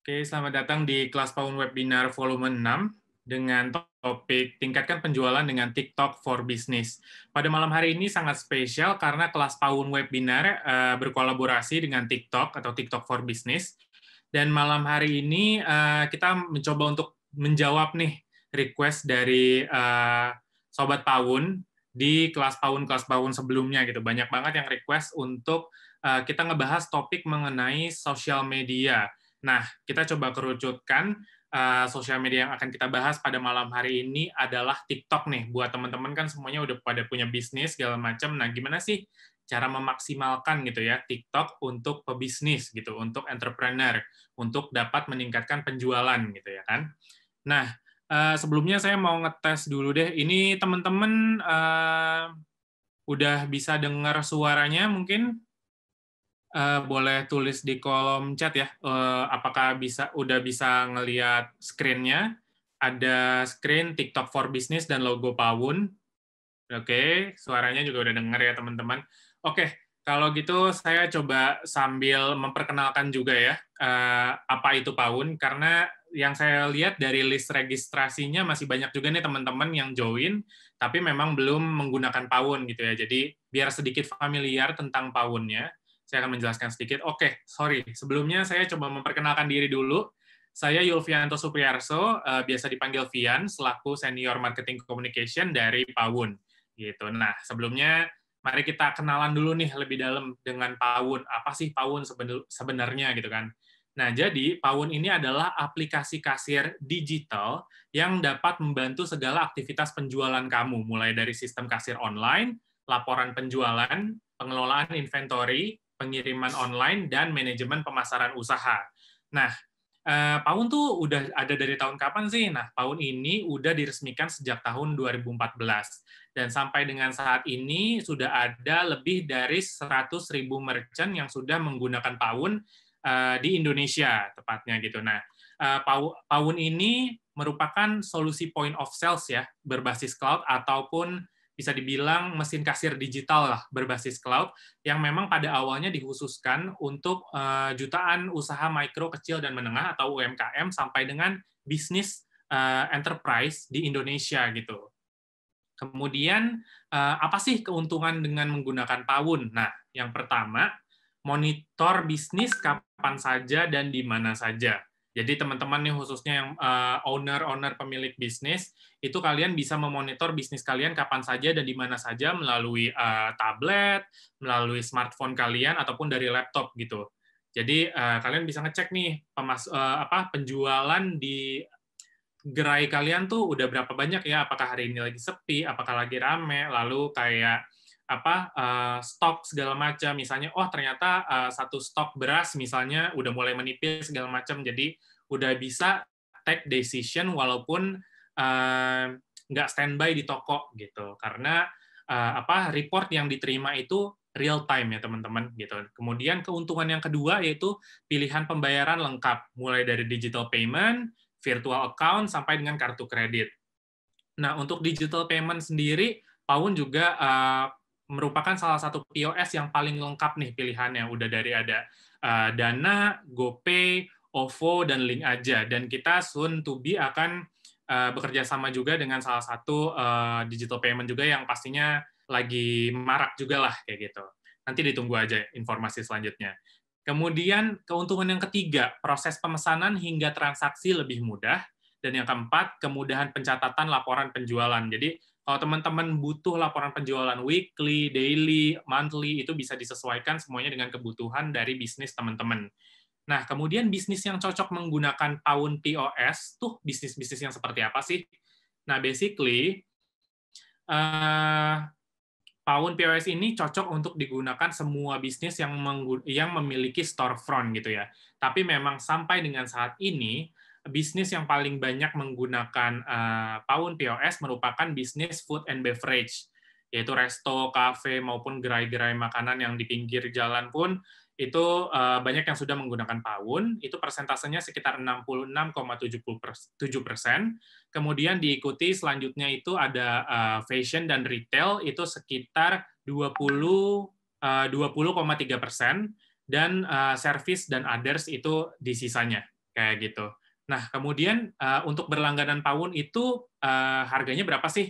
Oke, selamat datang di kelas Paun Webinar volume 6 dengan topik tingkatkan penjualan dengan TikTok for Business. Pada malam hari ini sangat spesial karena kelas Paun Webinar berkolaborasi dengan TikTok atau TikTok for Business. Dan malam hari ini kita mencoba untuk menjawab nih request dari Sobat Paun di kelas Paun sebelumnya gitu. Banyak banget yang request untuk kita ngebahas topik mengenai sosial media. Nah, kita coba kerucutkan sosial media yang akan kita bahas pada malam hari ini adalah TikTok nih. Buat teman-teman kan semuanya udah pada punya bisnis segala macam. Nah, gimana sih cara memaksimalkan gitu ya TikTok untuk pebisnis gitu, untuk entrepreneur, untuk dapat meningkatkan penjualan gitu ya kan. Nah, sebelumnya saya mau ngetes dulu deh. Ini teman-teman udah bisa dengar suaranya mungkin? Boleh tulis di kolom chat ya, apakah udah bisa ngelihat screen-nya, ada screen TikTok for Business dan logo Pawun. Oke, suaranya juga udah denger ya teman-teman. Oke, kalau gitu saya coba sambil memperkenalkan juga ya, apa itu Pawun, karena yang saya lihat dari list registrasinya masih banyak juga nih teman-teman yang join, tapi memang belum menggunakan Pawun gitu ya. Jadi biar sedikit familiar tentang Pawunnya, saya akan menjelaskan sedikit. Oke, sorry. Sebelumnya saya coba memperkenalkan diri dulu. Saya Yulvianto Supriyarso, biasa dipanggil Vian, selaku Senior Marketing Communication dari Pawun. Gitu. Nah, sebelumnya mari kita kenalan dulu nih lebih dalam dengan Pawun. Apa sih Pawun sebenarnya gitu kan? Nah, jadi Pawun ini adalah aplikasi kasir digital yang dapat membantu segala aktivitas penjualan kamu, mulai dari sistem kasir online, laporan penjualan, pengelolaan inventory, pengiriman online, dan manajemen pemasaran usaha. Nah, Pawun tuh udah ada dari tahun kapan sih? Nah, Pawun ini udah diresmikan sejak tahun 2014. Dan sampai dengan saat ini sudah ada lebih dari 100.000 merchant yang sudah menggunakan Pawun di Indonesia, tepatnya gitu. Nah, Pawun ini merupakan solusi point of sales ya, berbasis cloud ataupun bisa dibilang mesin kasir digital lah berbasis cloud yang memang pada awalnya dikhususkan untuk jutaan usaha mikro, kecil, dan menengah atau UMKM sampai dengan bisnis enterprise di Indonesia gitu. Kemudian, apa sih keuntungan dengan menggunakan Pawun? Nah, yang pertama, monitor bisnis kapan saja dan di mana saja. Jadi teman-teman nih khususnya yang owner pemilik bisnis, itu kalian bisa memonitor bisnis kalian kapan saja dan di mana saja melalui tablet, melalui smartphone kalian ataupun dari laptop gitu. Jadi kalian bisa ngecek nih penjualan di gerai kalian tuh udah berapa banyak ya? Apakah hari ini lagi sepi? Apakah lagi rame? Lalu kayak stok segala macam. Misalnya, oh ternyata satu stok beras misalnya udah mulai menipis segala macam. Jadi udah bisa take decision walaupun nggak standby di toko gitu. Karena report yang diterima itu real time ya teman-teman gitu. Kemudian keuntungan yang kedua yaitu pilihan pembayaran lengkap, mulai dari digital payment, virtual account, sampai dengan kartu kredit. Nah, untuk digital payment sendiri, Pawun juga merupakan salah satu POS yang paling lengkap nih pilihannya. Udah dari ada Dana, GoPay, OVO, dan Link Aja. Dan kita soon to be akan bekerja sama juga dengan salah satu digital payment juga yang pastinya lagi marak juga lah kayak gitu. Nanti ditunggu aja informasi selanjutnya. Kemudian keuntungan yang ketiga, proses pemesanan hingga transaksi lebih mudah. Dan yang keempat, kemudahan pencatatan laporan penjualan. Jadi kalau teman-teman butuh laporan penjualan weekly, daily, monthly, itu bisa disesuaikan semuanya dengan kebutuhan dari bisnis teman-teman. Nah, kemudian bisnis yang cocok menggunakan Pawun POS, tuh bisnis-bisnis yang seperti apa sih? Nah, basically, Pawun POS ini cocok untuk digunakan semua bisnis yang memiliki storefront gitu ya. Tapi memang sampai dengan saat ini, bisnis yang paling banyak menggunakan Pawun POS merupakan bisnis food and beverage, yaitu resto, kafe, maupun gerai-gerai makanan yang di pinggir jalan pun itu banyak yang sudah menggunakan Pawun, itu persentasenya sekitar 66,7%. Kemudian diikuti selanjutnya itu ada fashion dan retail, itu sekitar 20,3%, dan service dan others itu di sisanya. kayak gitu. Nah, kemudian untuk berlangganan Pawun itu harganya berapa sih?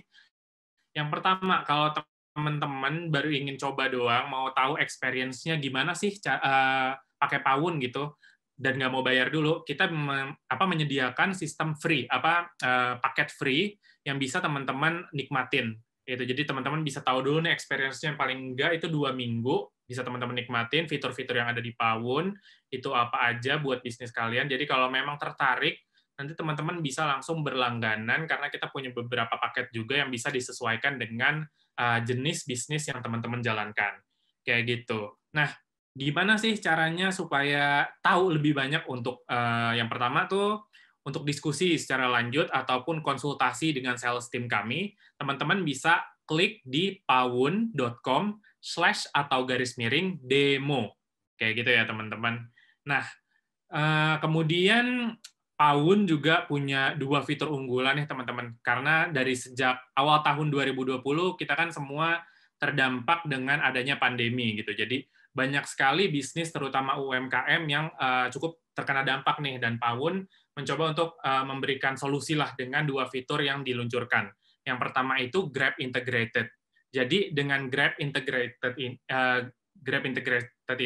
Yang pertama, kalau teman-teman baru ingin coba doang, mau tahu experience-nya gimana sih pakai Pawun gitu, dan nggak mau bayar dulu, kita menyediakan sistem free, paket free yang bisa teman-teman nikmatin. Gitu. Jadi teman-teman bisa tahu dulu nih experience-nya yang paling enggak itu 2 minggu, bisa teman-teman nikmatin fitur-fitur yang ada di Pawun, itu apa aja buat bisnis kalian. Jadi kalau memang tertarik, nanti teman-teman bisa langsung berlangganan karena kita punya beberapa paket juga yang bisa disesuaikan dengan jenis bisnis yang teman-teman jalankan. Kayak gitu. Nah, gimana sih caranya supaya tahu lebih banyak untuk yang pertama tuh untuk diskusi secara lanjut ataupun konsultasi dengan sales team kami, teman-teman bisa klik di pawun.com/atau-demo. Kayak gitu ya, teman-teman. Nah, kemudian Pawun juga punya 2 fitur unggulan nih teman-teman, karena dari sejak awal tahun 2020 kita kan semua terdampak dengan adanya pandemi gitu. Jadi banyak sekali bisnis terutama UMKM yang cukup terkena dampak nih, dan Pawun mencoba untuk memberikan solusi lah dengan 2 fitur yang diluncurkan. Yang pertama itu Grab Integrated. Jadi dengan Grab Integrated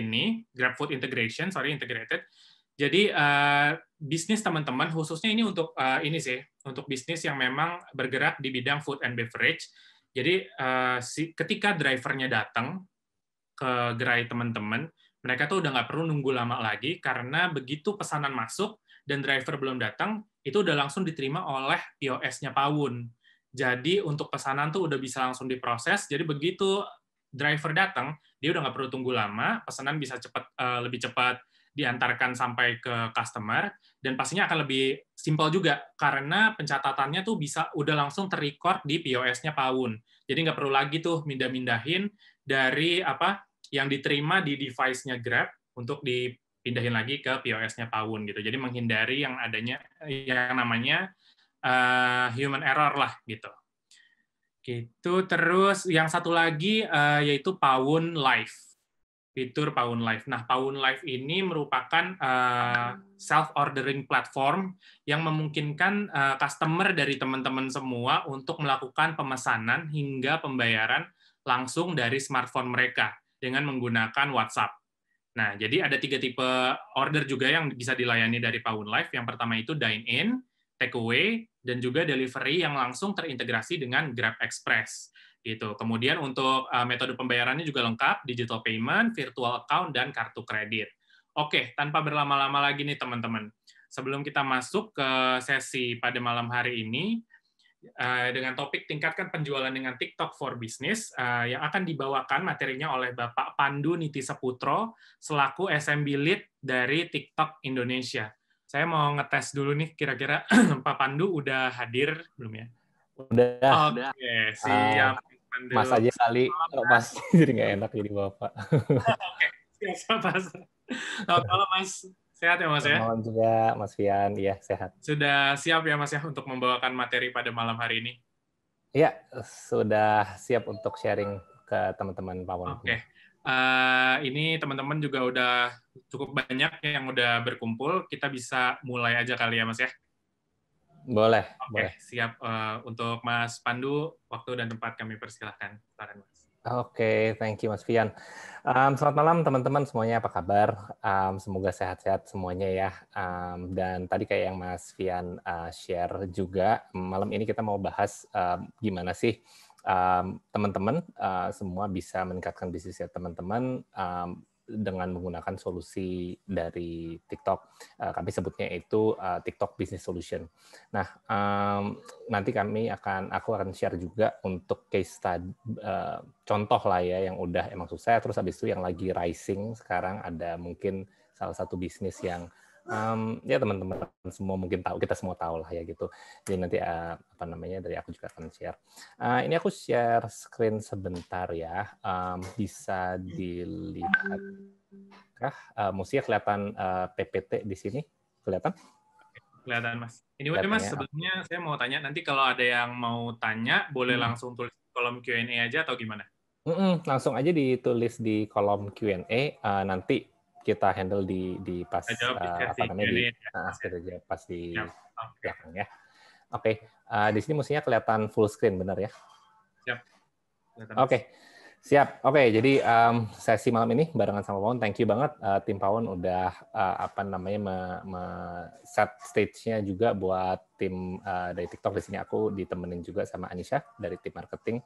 ini, Grab Food Integration, integrated. Jadi bisnis teman-teman khususnya ini untuk ini sih, untuk bisnis yang memang bergerak di bidang food and beverage. Jadi ketika drivernya datang ke gerai teman-teman, mereka tuh udah nggak perlu nunggu lama lagi karena begitu pesanan masuk dan driver belum datang, itu udah langsung diterima oleh POS-nya Pawun. Jadi untuk pesanan tuh udah bisa langsung diproses. Jadi begitu driver datang, dia udah nggak perlu tunggu lama, pesanan bisa lebih cepat diantarkan sampai ke customer, dan pastinya akan lebih simpel juga karena pencatatannya tuh bisa udah langsung terrecord di POS-nya Pawun. Jadi nggak perlu lagi tuh mindah-mindahin dari yang diterima di device-nya Grab untuk dipindahin lagi ke POS-nya Pawun gitu. Jadi menghindari yang namanya human error lah gitu. Gitu. Terus yang satu lagi yaitu Pawun Live. Fitur Pawun Live. Nah, Pawun Live ini merupakan self-ordering platform yang memungkinkan customer dari teman-teman semua untuk melakukan pemesanan hingga pembayaran langsung dari smartphone mereka dengan menggunakan WhatsApp. Nah, jadi ada 3 tipe order juga yang bisa dilayani dari Pawun Live. Yang pertama itu dine-in, takeaway, dan juga delivery yang langsung terintegrasi dengan Grab Express. Gitu. Kemudian untuk metode pembayarannya juga lengkap, digital payment, virtual account, dan kartu kredit. Oke, tanpa berlama-lama lagi nih teman-teman. Sebelum kita masuk ke sesi pada malam hari ini, dengan topik tingkatkan penjualan dengan TikTok for Business, yang akan dibawakan materinya oleh Bapak Pandu Niti Saputro, selaku SMB Lead dari TikTok Indonesia. Saya mau ngetes dulu nih, kira-kira Pak Pandu udah hadir belum ya? Udah. Oke, siap. Mas aja kali, pas jadi nggak enak jadi Bapak. Oke, siap Mas. Selamat malam Mas. Sehat ya Mas ya? Selamat malam juga Mas Fian, iya sehat. Sudah siap ya Mas ya untuk membawakan materi pada malam hari ini? Iya, sudah siap untuk sharing ke teman-teman Pawon. Oke. Ini teman-teman juga udah cukup banyak yang udah berkumpul. Kita bisa mulai aja kali ya Mas ya? Boleh, Oke, boleh. siap. Untuk Mas Pandu, waktu dan tempat kami persilahkan. Silakan Mas. Oke, thank you Mas Fian. Selamat malam teman-teman semuanya, apa kabar? Semoga sehat-sehat semuanya ya. Dan tadi kayak yang Mas Fian share juga, malam ini kita mau bahas gimana sih teman-teman semua bisa meningkatkan bisnisnya teman-teman dengan menggunakan solusi dari TikTok. Kami sebutnya itu TikTok Business Solution. Nah, nanti aku akan share juga untuk case study, contoh lah ya yang udah emang sukses, terus habis itu yang lagi rising sekarang ada mungkin salah satu bisnis yang ya teman-teman semua mungkin tahu, kita semua tahu lah ya gitu. Jadi nanti dari aku juga akan share. Ini aku share screen sebentar ya, bisa dilihat kah? Mesti kelihatan PPT di sini, kelihatan? Kelihatan Mas. Ini Mas, sebelumnya saya mau tanya, nanti kalau ada yang mau tanya, boleh langsung tulis di kolom Q&A aja atau gimana? Langsung aja ditulis di kolom Q&A, nanti kita handle di pas Jawab apa diskusi namanya di Q&A ya. kita jawab pas di Siap. Oke. belakang ya. Oke, di sini mestinya kelihatan full screen, benar ya? Siap. Kelihatan, Mas. Oke, siap. Oke, jadi sesi malam ini barengan sama Pawon. Thank you banget tim Pawon udah apa namanya set stage-nya juga buat tim dari TikTok. Di sini aku ditemenin juga sama Anisha dari tim marketing.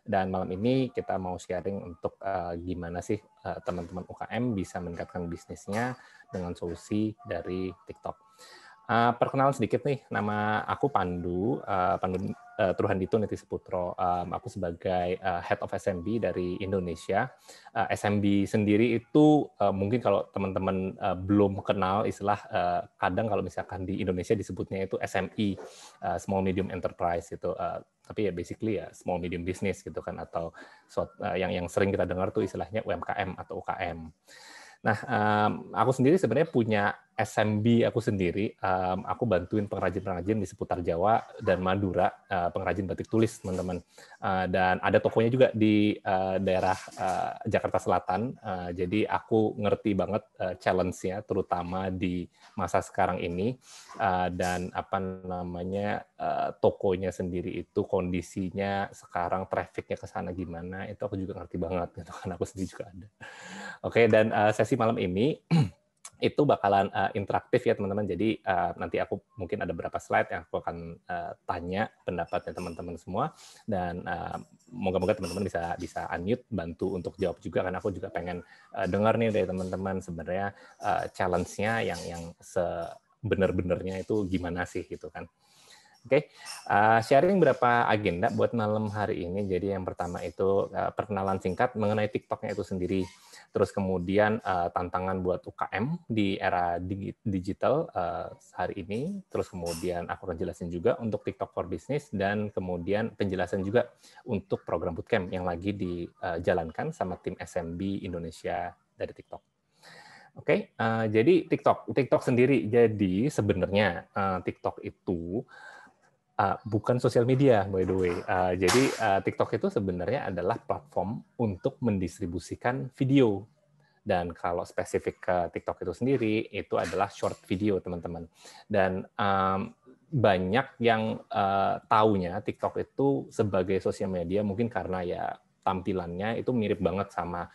Dan malam ini kita mau sharing untuk gimana sih teman-teman UKM bisa meningkatkan bisnisnya dengan solusi dari TikTok. Perkenalan sedikit nih, nama aku Pandu, Pandu Truhandito Niti Seputro. Aku sebagai Head of SMB dari Indonesia. SMB sendiri itu mungkin kalau teman-teman belum kenal istilah, kadang kalau misalkan di Indonesia disebutnya itu SME, Small Medium Enterprise itu. Tapi ya basically ya small medium business gitu kan, atau yang sering kita dengar tuh istilahnya UMKM atau UKM. Nah, aku sendiri sebenarnya punya SMB aku sendiri. Aku bantuin pengrajin-pengrajin di seputar Jawa dan Madura, pengrajin batik tulis, teman-teman. Dan ada tokonya juga di daerah Jakarta Selatan. Jadi aku ngerti banget challenge-nya, terutama di masa sekarang ini. Dan apa namanya tokonya sendiri itu kondisinya sekarang, traffic-nya ke sana gimana, itu aku juga ngerti banget. Gitu kan, aku sendiri juga ada. Oke, dan sesi malam ini itu bakalan interaktif ya teman-teman. Jadi nanti aku mungkin ada beberapa slide yang aku akan tanya pendapatnya teman-teman semua, dan moga-moga teman-teman bisa unmute, bantu untuk jawab juga, karena aku juga pengen dengar nih dari teman-teman sebenarnya challenge-nya yang sebenar-benarnya itu gimana sih gitu kan. Oke, sharing beberapa agenda buat malam hari ini. Jadi yang pertama itu perkenalan singkat mengenai TikTok-nya itu sendiri. Terus kemudian tantangan buat UKM di era digital hari ini. Terus kemudian aku akan jelasin juga untuk TikTok for Business, dan kemudian penjelasan juga untuk program bootcamp yang lagi dijalankan sama tim SMB Indonesia dari TikTok. Oke, jadi TikTok sendiri. Jadi sebenarnya TikTok itu bukan sosial media, by the way. Jadi TikTok itu sebenarnya adalah platform untuk mendistribusikan video. Dan kalau spesifik ke TikTok itu sendiri, itu adalah short video, teman-teman. Dan banyak yang taunya TikTok itu sebagai sosial media mungkin karena ya tampilannya itu mirip banget sama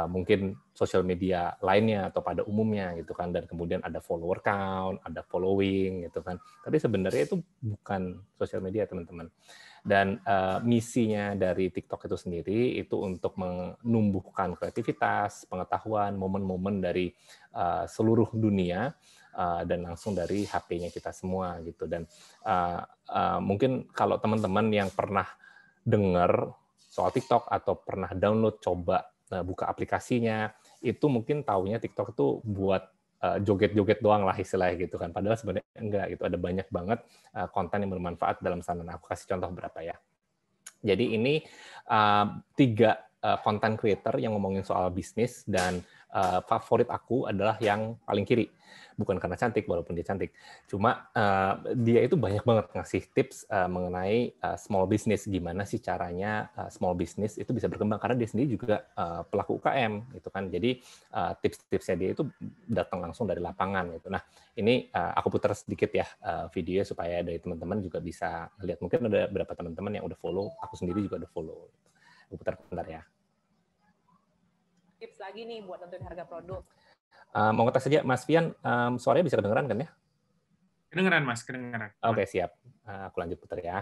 mungkin sosial media lainnya atau pada umumnya gitu kan, dan kemudian ada follower count, ada following gitu kan. Tapi sebenarnya itu bukan sosial media, teman-teman. Dan misinya dari TikTok itu sendiri itu untuk menumbuhkan kreativitas, pengetahuan, momen-momen dari seluruh dunia, dan langsung dari HP-nya kita semua gitu. Dan mungkin kalau teman-teman yang pernah dengar soal TikTok atau pernah download, coba buka aplikasinya, itu mungkin taunya TikTok itu buat joget-joget doang lah istilahnya gitu kan. Padahal sebenarnya enggak, itu ada banyak banget konten yang bermanfaat dalam sana. Nah, aku kasih contoh beberapa ya. Jadi ini 3 content creator yang ngomongin soal bisnis, dan favorit aku adalah yang paling kiri. Bukan karena cantik, walaupun dia cantik. Cuma dia itu banyak banget ngasih tips mengenai small business, gimana sih caranya small business itu bisa berkembang, karena dia sendiri juga pelaku UKM gitu kan. Jadi tips-tipsnya dia itu datang langsung dari lapangan gitu. Nah, ini aku putar sedikit ya videonya supaya dari teman-teman juga bisa lihat. Mungkin ada beberapa teman-teman yang udah follow, aku sendiri juga udah follow. Aku putar bentar ya. Tips lagi nih buat nentuin harga produk. Mau ngetes saja, Mas Fian, suaranya bisa kedengeran kan ya? Kedengeran, Mas, kedengeran. Oke, siap. Aku lanjut putar ya.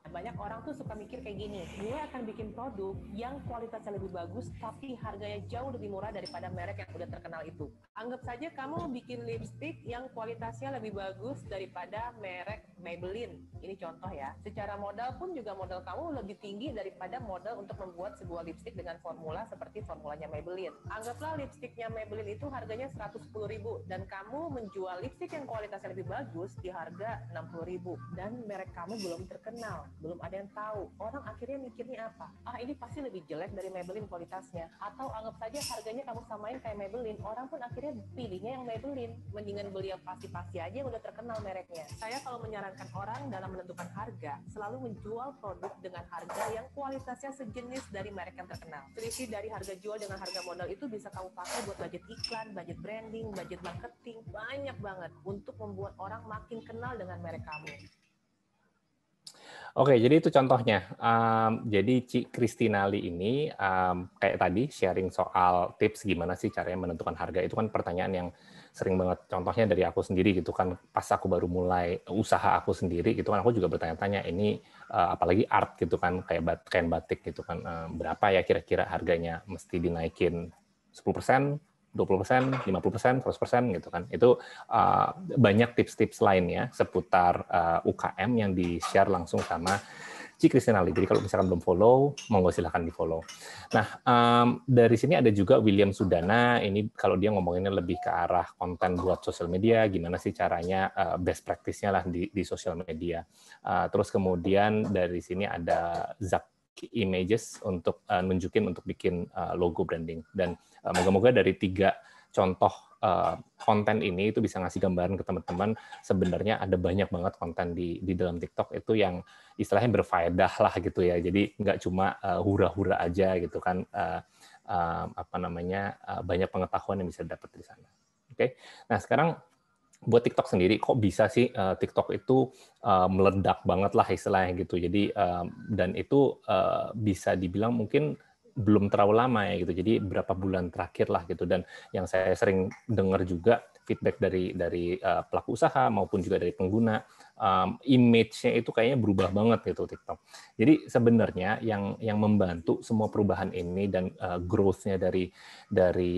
Banyak orang tuh suka mikir kayak gini, gue akan bikin produk yang kualitasnya lebih bagus tapi harganya jauh lebih murah daripada merek yang udah terkenal itu. Anggap saja kamu bikin lipstick yang kualitasnya lebih bagus daripada merek Maybelline. Ini contoh ya. Secara modal pun juga modal kamu lebih tinggi daripada modal untuk membuat sebuah lipstick dengan formula seperti formulanya Maybelline. Anggaplah lipsticknya Maybelline itu harganya 110.000 dan kamu menjual lipstick yang kualitasnya lebih bagus di harga 60.000 dan merek kamu belum terkenal. Belum ada yang tahu. Orang akhirnya mikirnya apa? Ini pasti lebih jelek dari Maybelline kualitasnya. Atau anggap saja harganya kamu samain kayak Maybelline, orang pun akhirnya pilihnya yang Maybelline. Mendingan beli yang pasti-pasti aja yang udah terkenal mereknya. Saya kalau menyarankan menyarankan orang dalam menentukan harga selalu menjual produk dengan harga yang kualitasnya sejenis dari merek yang terkenal. Selisih dari harga jual dengan harga modal itu bisa kamu pakai buat budget iklan, budget branding, budget marketing, banyak banget untuk membuat orang makin kenal dengan merek kamu. Oke, jadi itu contohnya. Jadi Ci Kristinali ini kayak tadi sharing soal tips gimana sih caranya menentukan harga. Itu kan pertanyaan yang sering banget. Contohnya dari aku sendiri gitu kan. Pas aku baru mulai usaha aku sendiri gitu kan, aku juga bertanya-tanya ini apalagi art gitu kan, kayak kain batik gitu kan. Berapa ya kira-kira harganya? Mesti dinaikin 10%, 20%, 50%, 100% gitu kan. Itu banyak tips-tips lainnya seputar UKM yang di-share langsung sama Ci Kristinali. Jadi kalau misalkan belum follow, monggo silahkan di-follow. Nah, dari sini ada juga William Sudana. Ini kalau dia ngomonginnya lebih ke arah konten buat sosial media, gimana sih caranya best practice-nya lah di sosial media. Terus kemudian dari sini ada Zak Images untuk nunjukin untuk bikin logo branding. Dan moga-moga dari 3 contoh konten ini itu bisa ngasih gambaran ke teman-teman sebenarnya ada banyak banget konten di dalam TikTok itu yang istilahnya berfaedah lah gitu ya. Jadi nggak cuma hura-hura aja gitu kan, banyak pengetahuan yang bisa dapat di sana. Oke. Nah, sekarang buat TikTok sendiri kok bisa sih TikTok itu meledak banget lah istilahnya gitu. Jadi dan itu bisa dibilang mungkin belum terlalu lama ya gitu. Jadi berapa bulan terakhir lah gitu. Dan yang saya sering dengar juga feedback dari pelaku usaha maupun juga dari pengguna, image-nya itu kayaknya berubah banget gitu TikTok. Jadi sebenarnya yang membantu semua perubahan ini dan growth-nya dari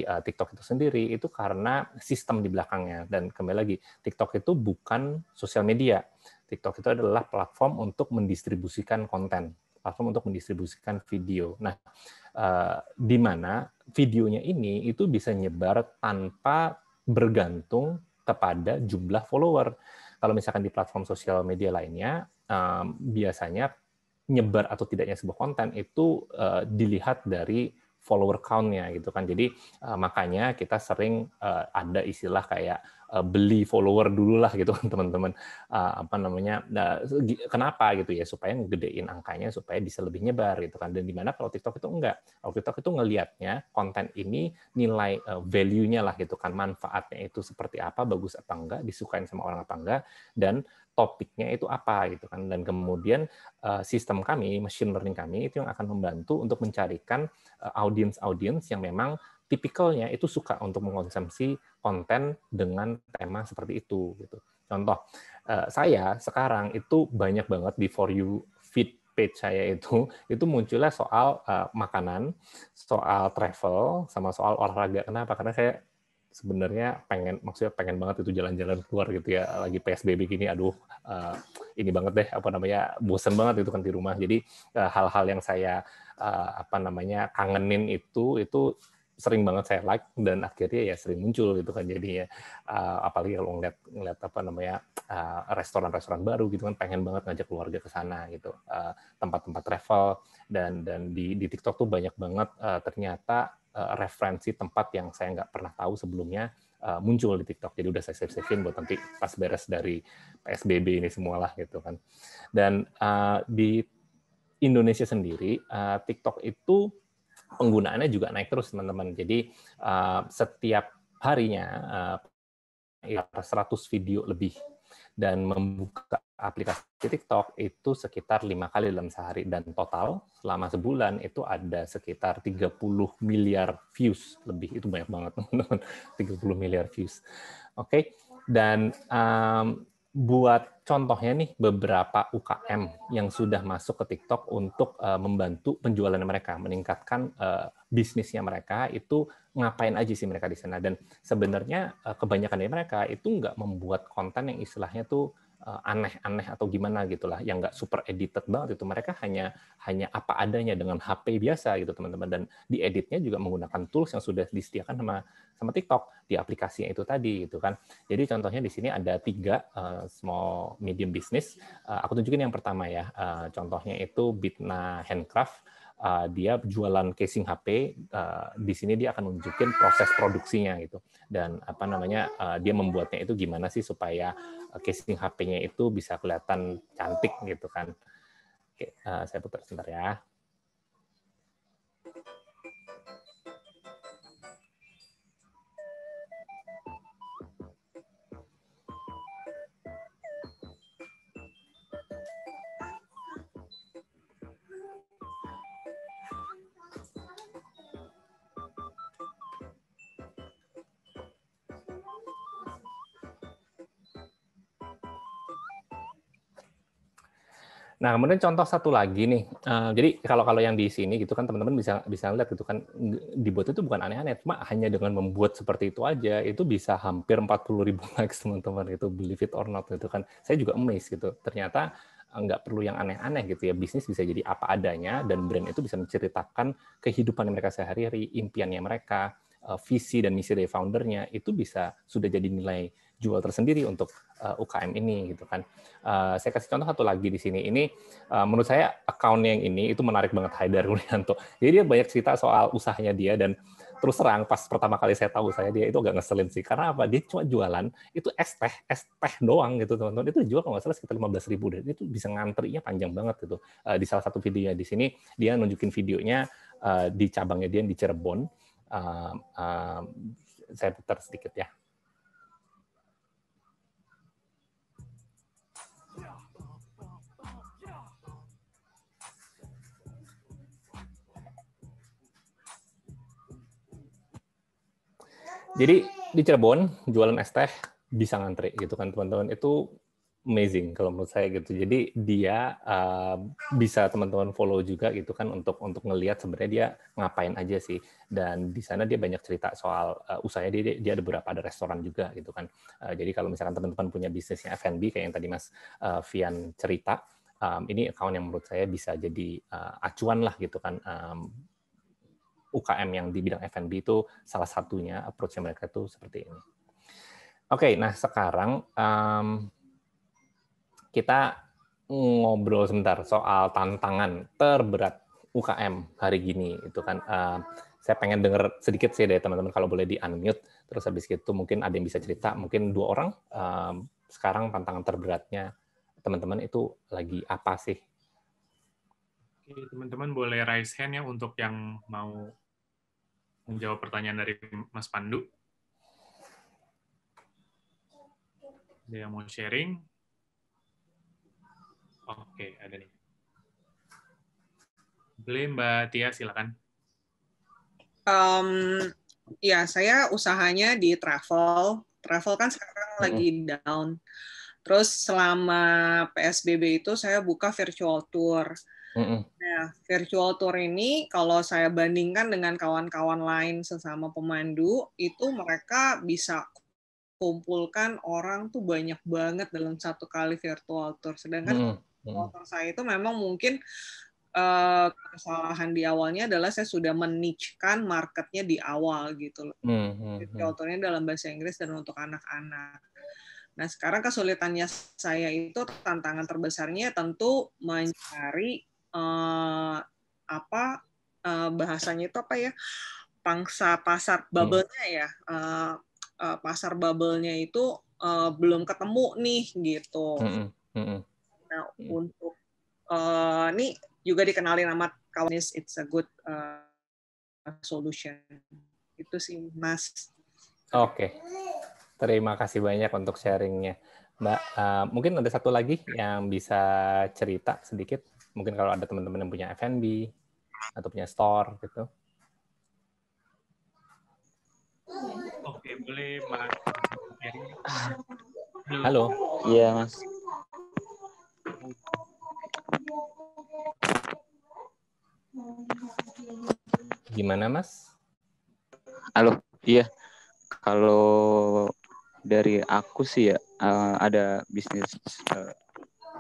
TikTok itu sendiri itu karena sistem di belakangnya. Dan kembali lagi, TikTok itu bukan sosial media. TikTok itu adalah platform untuk mendistribusikan konten, platform untuk mendistribusikan video. Nah, di mana videonya ini itu bisa nyebar tanpa bergantung kepada jumlah follower. Kalau misalkan di platform sosial media lainnya, biasanya nyebar atau tidaknya sebuah konten itu dilihat dari follower count-nya gitu kan. Jadi makanya kita sering ada istilah kayak beli follower dulu lah gitu kan teman-teman. Kenapa gitu ya, supaya ngegedein angkanya supaya bisa lebih nyebar gitu kan. Dan dimana kalau TikTok itu enggak. Kalau TikTok itu ngelihatnya konten ini nilai value-nya lah gitu kan, manfaatnya itu seperti apa, bagus apa enggak, disukain sama orang apa enggak, dan topiknya itu apa gitu kan. Dan kemudian sistem kami, machine learning kami itu yang akan membantu untuk mencarikan audiens yang memang tipikalnya itu suka untuk mengkonsumsi konten dengan tema seperti itu gitu. Contoh, saya sekarang itu banyak banget di For You feed page saya itu munculnya soal makanan, soal travel, sama soal olahraga. Kenapa? Karena saya sebenarnya pengen banget itu jalan-jalan keluar gitu ya, lagi PSBB gini, aduh ini banget deh, bosen banget itu kan di rumah. Jadi hal-hal yang saya kangenin itu sering banget saya like dan akhirnya ya sering muncul gitu kan jadinya. Apalagi kalau ngeliat restoran-restoran baru gitu kan, pengen banget ngajak keluarga ke sana gitu. Tempat-tempat travel dan di TikTok tuh banyak banget ternyata referensi tempat yang saya nggak pernah tahu sebelumnya muncul di TikTok. Jadi udah saya save-savein buat nanti pas beres dari PSBB ini semualah gitu kan. Dan di Indonesia sendiri TikTok itu penggunaannya juga naik terus teman-teman. Jadi setiap harinya 100 video lebih, dan membuka aplikasi TikTok itu sekitar 5 kali dalam sehari, dan total selama sebulan itu ada sekitar 30 miliar views lebih. Itu banyak banget teman-teman, 30 miliar views. Oke. Dan buat contohnya nih beberapa UKM yang sudah masuk ke TikTok untuk membantu penjualan mereka, meningkatkan bisnisnya mereka, itu ngapain aja sih mereka di sana. Dan sebenarnya kebanyakan dari mereka itu nggak membuat konten yang istilahnya tuh aneh-aneh atau gimana gitulah, yang nggak super edited banget itu. Mereka hanya apa adanya dengan HP biasa gitu teman-teman, dan dieditnya juga menggunakan tools yang sudah disediakan sama TikTok di aplikasinya itu tadi gitu kan. Jadi contohnya di sini ada 3 small medium business. Aku tunjukin yang pertama ya. Contohnya itu Bitna Handcraft. dia jualan casing HP, di sini dia akan nunjukin proses produksinya gitu, dan apa namanya dia membuatnya itu gimana sih supaya casing HP-nya itu bisa kelihatan cantik gitu kan. Oke, saya putar sebentar ya. Nah, kemudian contoh satu lagi nih. Jadi kalau yang di sini gitu kan teman-teman bisa lihat gitu kan, dibuat itu bukan aneh-aneh, cuma hanya dengan membuat seperti itu aja itu bisa hampir 40.000 likes teman-teman, itu believe it or not gitu kan. Saya juga amazed gitu. Ternyata nggak perlu yang aneh-aneh gitu ya. Bisnis bisa jadi apa adanya dan brand itu bisa menceritakan kehidupan mereka sehari-hari, impiannya mereka, visi dan misi dari foundernya itu bisa sudah jadi nilai jual tersendiri untuk UKM ini gitu kan. Saya kasih contoh satu lagi di sini. Ini menurut saya account yang ini itu menarik banget, Haidar Wuryanto. Jadi dia banyak cerita soal usahanya dia, dan terus terang pas pertama kali saya tahu dia itu agak ngeselin sih. Karena apa? Dia cuma jualan itu es teh doang gitu teman-teman. Itu dijual kalau nggak salah sekitar 15.000 deh. Itu bisa ngantrinya panjang banget gitu. Di salah satu videonya di sini dia nunjukin videonya di cabangnya dia di Cirebon. Saya putar sedikit ya. Jadi di Cirebon jualan es teh bisa ngantri gitu kan teman-teman, itu amazing kalau menurut saya gitu. Jadi dia bisa teman-teman follow juga gitu kan untuk ngelihat sebenarnya dia ngapain aja sih. Dan di sana dia banyak cerita soal usahanya, dia ada beberapa ada restoran juga gitu kan. Jadi kalau misalkan teman-teman punya bisnisnya F&B kayak yang tadi Mas Fian cerita, ini account yang menurut saya bisa jadi acuan lah gitu kan. UKM yang di bidang F&B itu salah satunya approach mereka itu seperti ini. Oke, nah sekarang kita ngobrol sebentar soal tantangan terberat UKM hari gini. Itu kan saya pengen dengar sedikit sih dari teman-teman, kalau boleh di unmute. Terus habis itu mungkin ada yang bisa cerita, mungkin 2 orang. Sekarang tantangan terberatnya teman-teman itu lagi apa sih? Oke, teman-teman boleh raise hand ya untuk yang mau menjawab pertanyaan dari Mas Pandu. Ada yang mau sharing? Oke, ada nih. Boleh Mbak Tia, silakan. Ya, saya usahanya di travel. Travel kan sekarang lagi down. Terus selama PSBB itu saya buka virtual tour. Nah, virtual tour ini kalau saya bandingkan dengan kawan-kawan lain sesama pemandu, itu mereka bisa kumpulkan orang tuh banyak banget dalam satu kali virtual tour. Sedangkan virtual tour saya itu memang mungkin kesalahan di awalnya adalah saya sudah meniche-kan marketnya di awal gitu loh. Virtual tour-nya dalam bahasa Inggris dan untuk anak-anak. Nah, sekarang kesulitannya saya itu tantangan terbesarnya tentu mencari bahasanya itu apa ya, pangsa pasar bubble-nya ya, pasar bubble-nya itu belum ketemu nih gitu. Nah, untuk ini juga dikenalin sama kawan, it's a good solution. Itu sih Mas. Oke. Terima kasih banyak untuk sharingnya, Mbak. Mungkin ada satu lagi yang bisa cerita sedikit. Mungkin kalau ada teman-teman yang punya F&B atau punya store gitu. Oke, boleh Mbak. Halo. Iya, Mas. Gimana, Mas? Halo. Iya. Kalau dari aku sih ya ada bisnis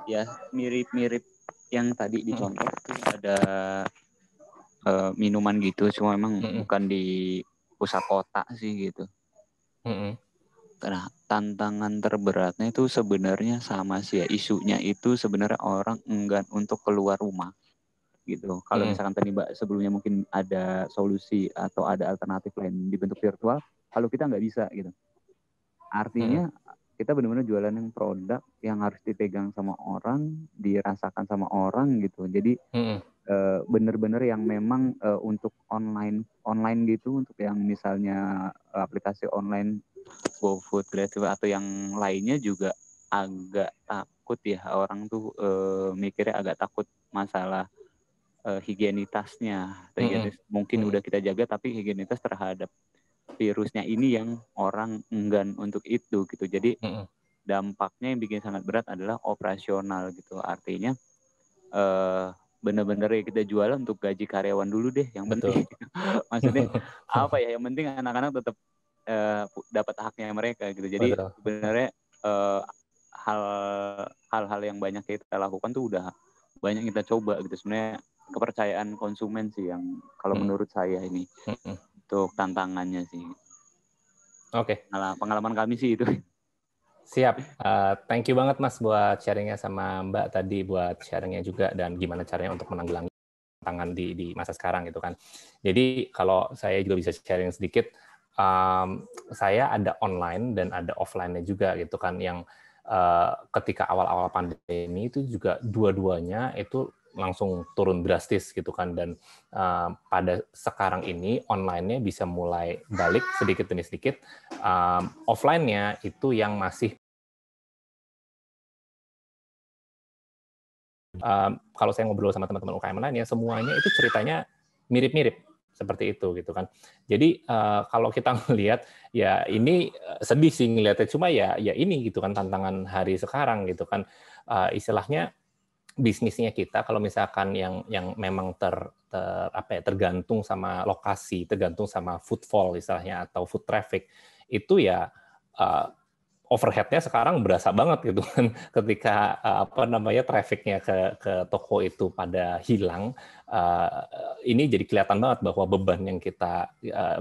ya mirip-mirip yang tadi dicontoh tuh, ada minuman gitu, cuma memang bukan di pusat kota sih gitu. Nah, tantangan terberatnya itu sebenarnya sama sih ya, isunya itu sebenarnya orang enggan untuk keluar rumah. gitu. Kalau misalkan tadi Mbak sebelumnya mungkin ada solusi atau ada alternatif lain di bentuk virtual, kalau kita nggak bisa gitu. Artinya kita benar-benar jualan yang produk yang harus dipegang sama orang, dirasakan sama orang gitu. Jadi benar-benar yang memang untuk online gitu, untuk yang misalnya aplikasi online GoFood, GrabFood atau yang lainnya juga agak takut ya, orang tuh mikirnya agak takut masalah higienitasnya. Mungkin udah kita jaga, tapi higienitas terhadap virusnya ini yang orang enggan untuk itu gitu. Jadi dampaknya yang bikin sangat berat adalah operasional gitu. Artinya bener-bener ya kita jualan untuk gaji karyawan dulu deh yang penting. Maksudnya apa ya, yang penting anak-anak tetap dapat haknya mereka gitu. Jadi sebenarnya hal-hal yang banyak kita lakukan tuh udah banyak kita coba gitu. Sebenarnya kepercayaan konsumen sih yang kalau menurut saya ini untuk tantangannya sih. Oke. Pengalaman kami sih itu. Siap. Thank you banget Mas buat sharingnya, sama Mbak tadi buat sharingnya juga, dan gimana caranya untuk menanggulangi tantangan di masa sekarang gitu kan. Jadi kalau saya juga bisa sharing sedikit, saya ada online dan ada offline-nya juga gitu kan, yang ketika awal-awal pandemi itu juga dua-duanya itu langsung turun drastis gitu kan, dan pada sekarang ini online-nya bisa mulai balik sedikit demi sedikit, offline-nya itu yang masih kalau saya ngobrol sama teman-teman UKM lainnya, semuanya itu ceritanya mirip-mirip seperti itu gitu kan. Jadi kalau kita ngelihat ya ini sedih sih ngelihatnya, cuma ya ini gitu kan tantangan hari sekarang gitu kan. Istilahnya bisnisnya kita kalau misalkan yang memang tergantung sama lokasi, tergantung sama footfall istilahnya atau foot traffic, itu ya overhead-nya sekarang berasa banget gitu kan, ketika traffic-nya ke toko itu pada hilang, ini jadi kelihatan banget bahwa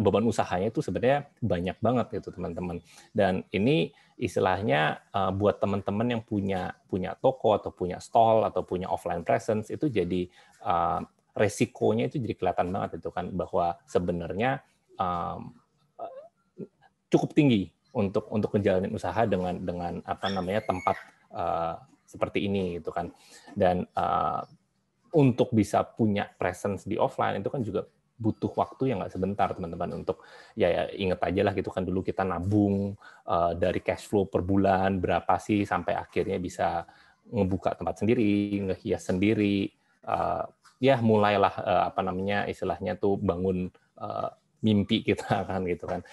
beban usahanya itu sebenarnya banyak banget gitu teman-teman. Dan ini istilahnya buat teman-teman yang punya toko atau punya stall atau punya offline presence, itu jadi resikonya itu jadi kelihatan banget itu kan, bahwa sebenarnya cukup tinggi untuk menjalani usaha dengan tempat seperti ini gitu kan. Dan untuk bisa punya presence di offline itu kan juga butuh waktu yang nggak sebentar teman-teman, untuk ya inget aja lah gitu kan, dulu kita nabung dari cash flow per bulan berapa sih sampai akhirnya bisa ngebuka tempat sendiri, ngehias sendiri, ya mulailah istilahnya tuh bangun mimpi kita kan gitu kan.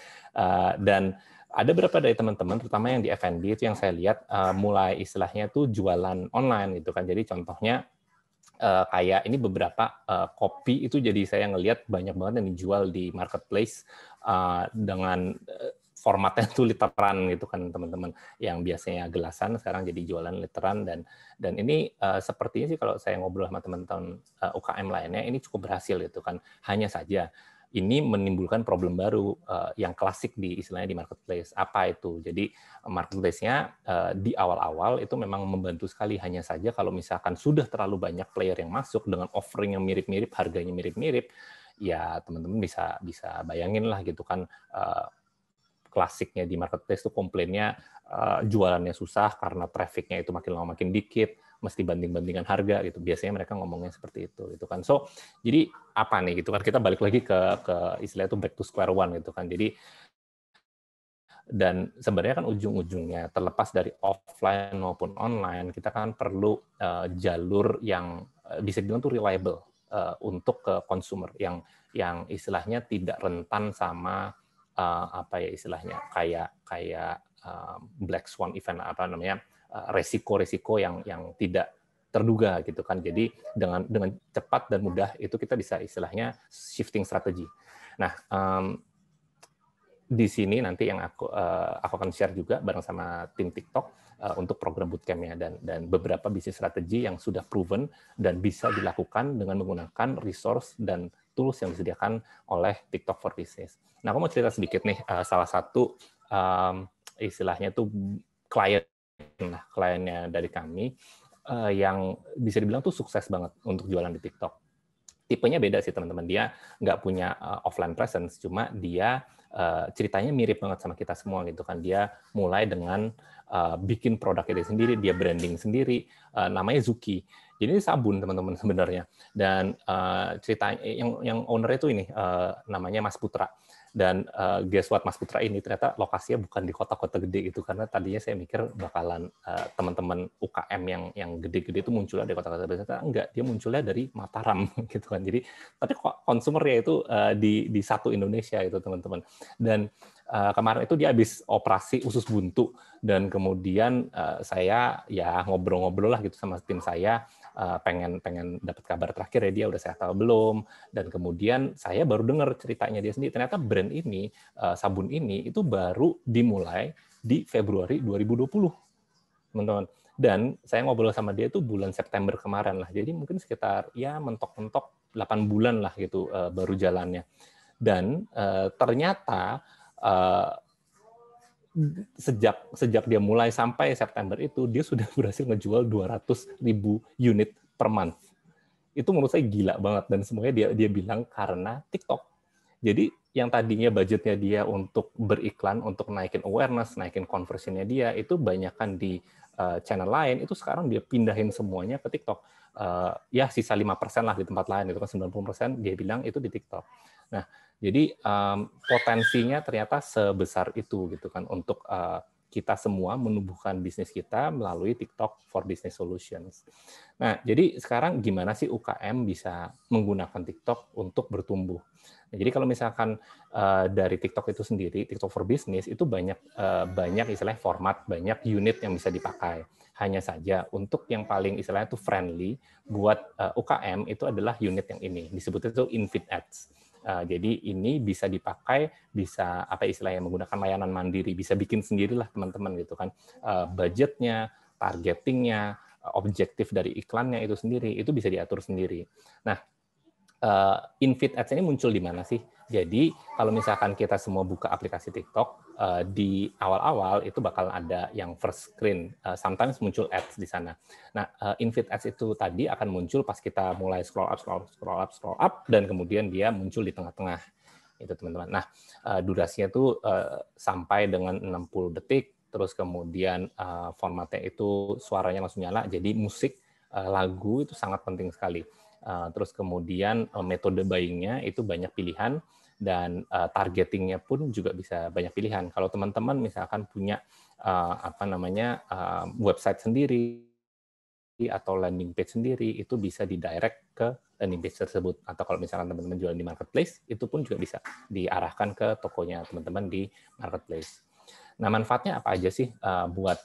Dan ada beberapa dari teman-teman, terutama yang di F&B itu yang saya lihat mulai istilahnya tuh jualan online gitu kan. Jadi contohnya kayak ini beberapa kopi itu, jadi saya ngelihat banyak banget yang dijual di marketplace dengan formatnya tuh literan gitu kan teman-teman, yang biasanya gelasan sekarang jadi jualan literan, dan ini sepertinya sih kalau saya ngobrol sama teman-teman UKM lainnya ini cukup berhasil gitu kan. Hanya saja ini menimbulkan problem baru yang klasik di istilahnya di marketplace. Apa itu? Jadi marketplace-nya di awal-awal itu memang membantu sekali, hanya saja kalau misalkan sudah terlalu banyak player yang masuk dengan offering yang mirip-mirip, harganya mirip-mirip, ya teman-teman bisa bayangin lah gitu kan, klasiknya di marketplace itu komplainnya jualannya susah karena traffic-nya itu makin lama makin dikit, mesti banding-bandingan harga gitu. Biasanya mereka ngomongnya seperti itu gitu kan. So, jadi apa nih gitu kan, kita balik lagi ke istilah itu back to square one gitu kan. Jadi dan sebenarnya kan ujung-ujungnya terlepas dari offline maupun online, kita kan perlu jalur yang bisa dibilang tuh reliable untuk ke consumer, yang istilahnya tidak rentan sama istilahnya kayak black swan event, resiko-resiko yang tidak terduga gitu kan. Jadi dengan cepat dan mudah itu kita bisa istilahnya shifting strategi. Nah, di sini nanti yang aku akan share juga bareng sama tim TikTok untuk program bootcamp-nya, dan beberapa bisnis strategi yang sudah proven dan bisa dilakukan dengan menggunakan resource dan tools yang disediakan oleh TikTok for Business. Nah, aku mau cerita sedikit nih, salah satu istilahnya tuh kliennya dari kami yang bisa dibilang tuh sukses banget untuk jualan di TikTok. tipenya beda sih teman-teman. Dia nggak punya offline presence, cuma dia ceritanya mirip banget sama kita semua gitu kan. Dia mulai dengan bikin produknya dia sendiri, dia branding sendiri, namanya Zuki. Jadi ini sabun teman-teman sebenarnya. Dan ceritanya yang owner itu ini namanya Mas Putra. Dan guess what, Mas Putra ini ternyata lokasinya bukan di kota-kota gede gitu, karena tadinya saya mikir bakalan teman-teman UKM yang gede-gede itu munculnya dari kota-kota besar. Enggak, dia munculnya dari Mataram gitu kan. Jadi tapi konsumernya itu di satu Indonesia itu teman-teman. Dan kemarin itu dia habis operasi usus buntu, dan kemudian saya ya ngobrol-ngobrol lah gitu sama tim saya, pengen dapat kabar terakhir ya dia udah sehat atau belum. Dan kemudian saya baru dengar ceritanya dia sendiri, ternyata brand ini, sabun ini itu baru dimulai di Februari 2020 teman-teman. Dan saya ngobrol sama dia itu bulan September kemarin lah, jadi mungkin sekitar ya mentok-mentok 8 bulan lah gitu baru jalannya. Dan ternyata sejak dia mulai sampai September itu, dia sudah berhasil ngejual 200.000 unit per month. Itu menurut saya gila banget, dan semuanya dia bilang karena TikTok. Jadi yang tadinya budgetnya dia untuk beriklan, untuk naikin awareness, naikin conversion-nya dia, itu banyakkan di channel lain, itu sekarang dia pindahin semuanya ke TikTok. Ya sisa 5% lah di tempat lain, itu kan 90% dia bilang itu di TikTok. Nah, jadi potensinya ternyata sebesar itu gitu kan untuk kita semua menumbuhkan bisnis kita melalui TikTok for Business Solutions. Nah, jadi sekarang gimana sih UKM bisa menggunakan TikTok untuk bertumbuh? Nah, jadi kalau misalkan dari TikTok itu sendiri, TikTok for Business itu banyak istilahnya format, banyak unit yang bisa dipakai. Hanya saja untuk yang paling istilahnya itu friendly buat UKM itu adalah unit yang ini, disebut itu in-feed ads. Jadi ini bisa dipakai, bisa apa istilahnya menggunakan layanan mandiri, bisa bikin sendirilah teman-teman gitu kan. Budgetnya, targetingnya, objektif dari iklannya itu sendiri, itu bisa diatur sendiri. Nah, in-feed ads ini muncul di mana sih? Jadi kalau misalkan kita semua buka aplikasi TikTok, di awal-awal itu bakal ada yang first screen, sometimes muncul ads di sana. Nah, in-feed ads itu tadi akan muncul pas kita mulai scroll up, dan kemudian dia muncul di tengah-tengah. Itu teman-teman. Nah, durasinya itu sampai dengan 60 detik, terus kemudian formatnya itu suaranya langsung nyala, jadi musik, lagu itu sangat penting sekali. Terus kemudian metode buying-nya itu banyak pilihan, dan targeting-nya pun juga bisa banyak pilihan. Kalau teman-teman misalkan punya website sendiri atau landing page sendiri, itu bisa didirect ke landing page tersebut. Atau kalau misalkan teman-teman jual di marketplace, itu pun juga bisa diarahkan ke tokonya teman-teman di marketplace. Nah, manfaatnya apa aja sih buat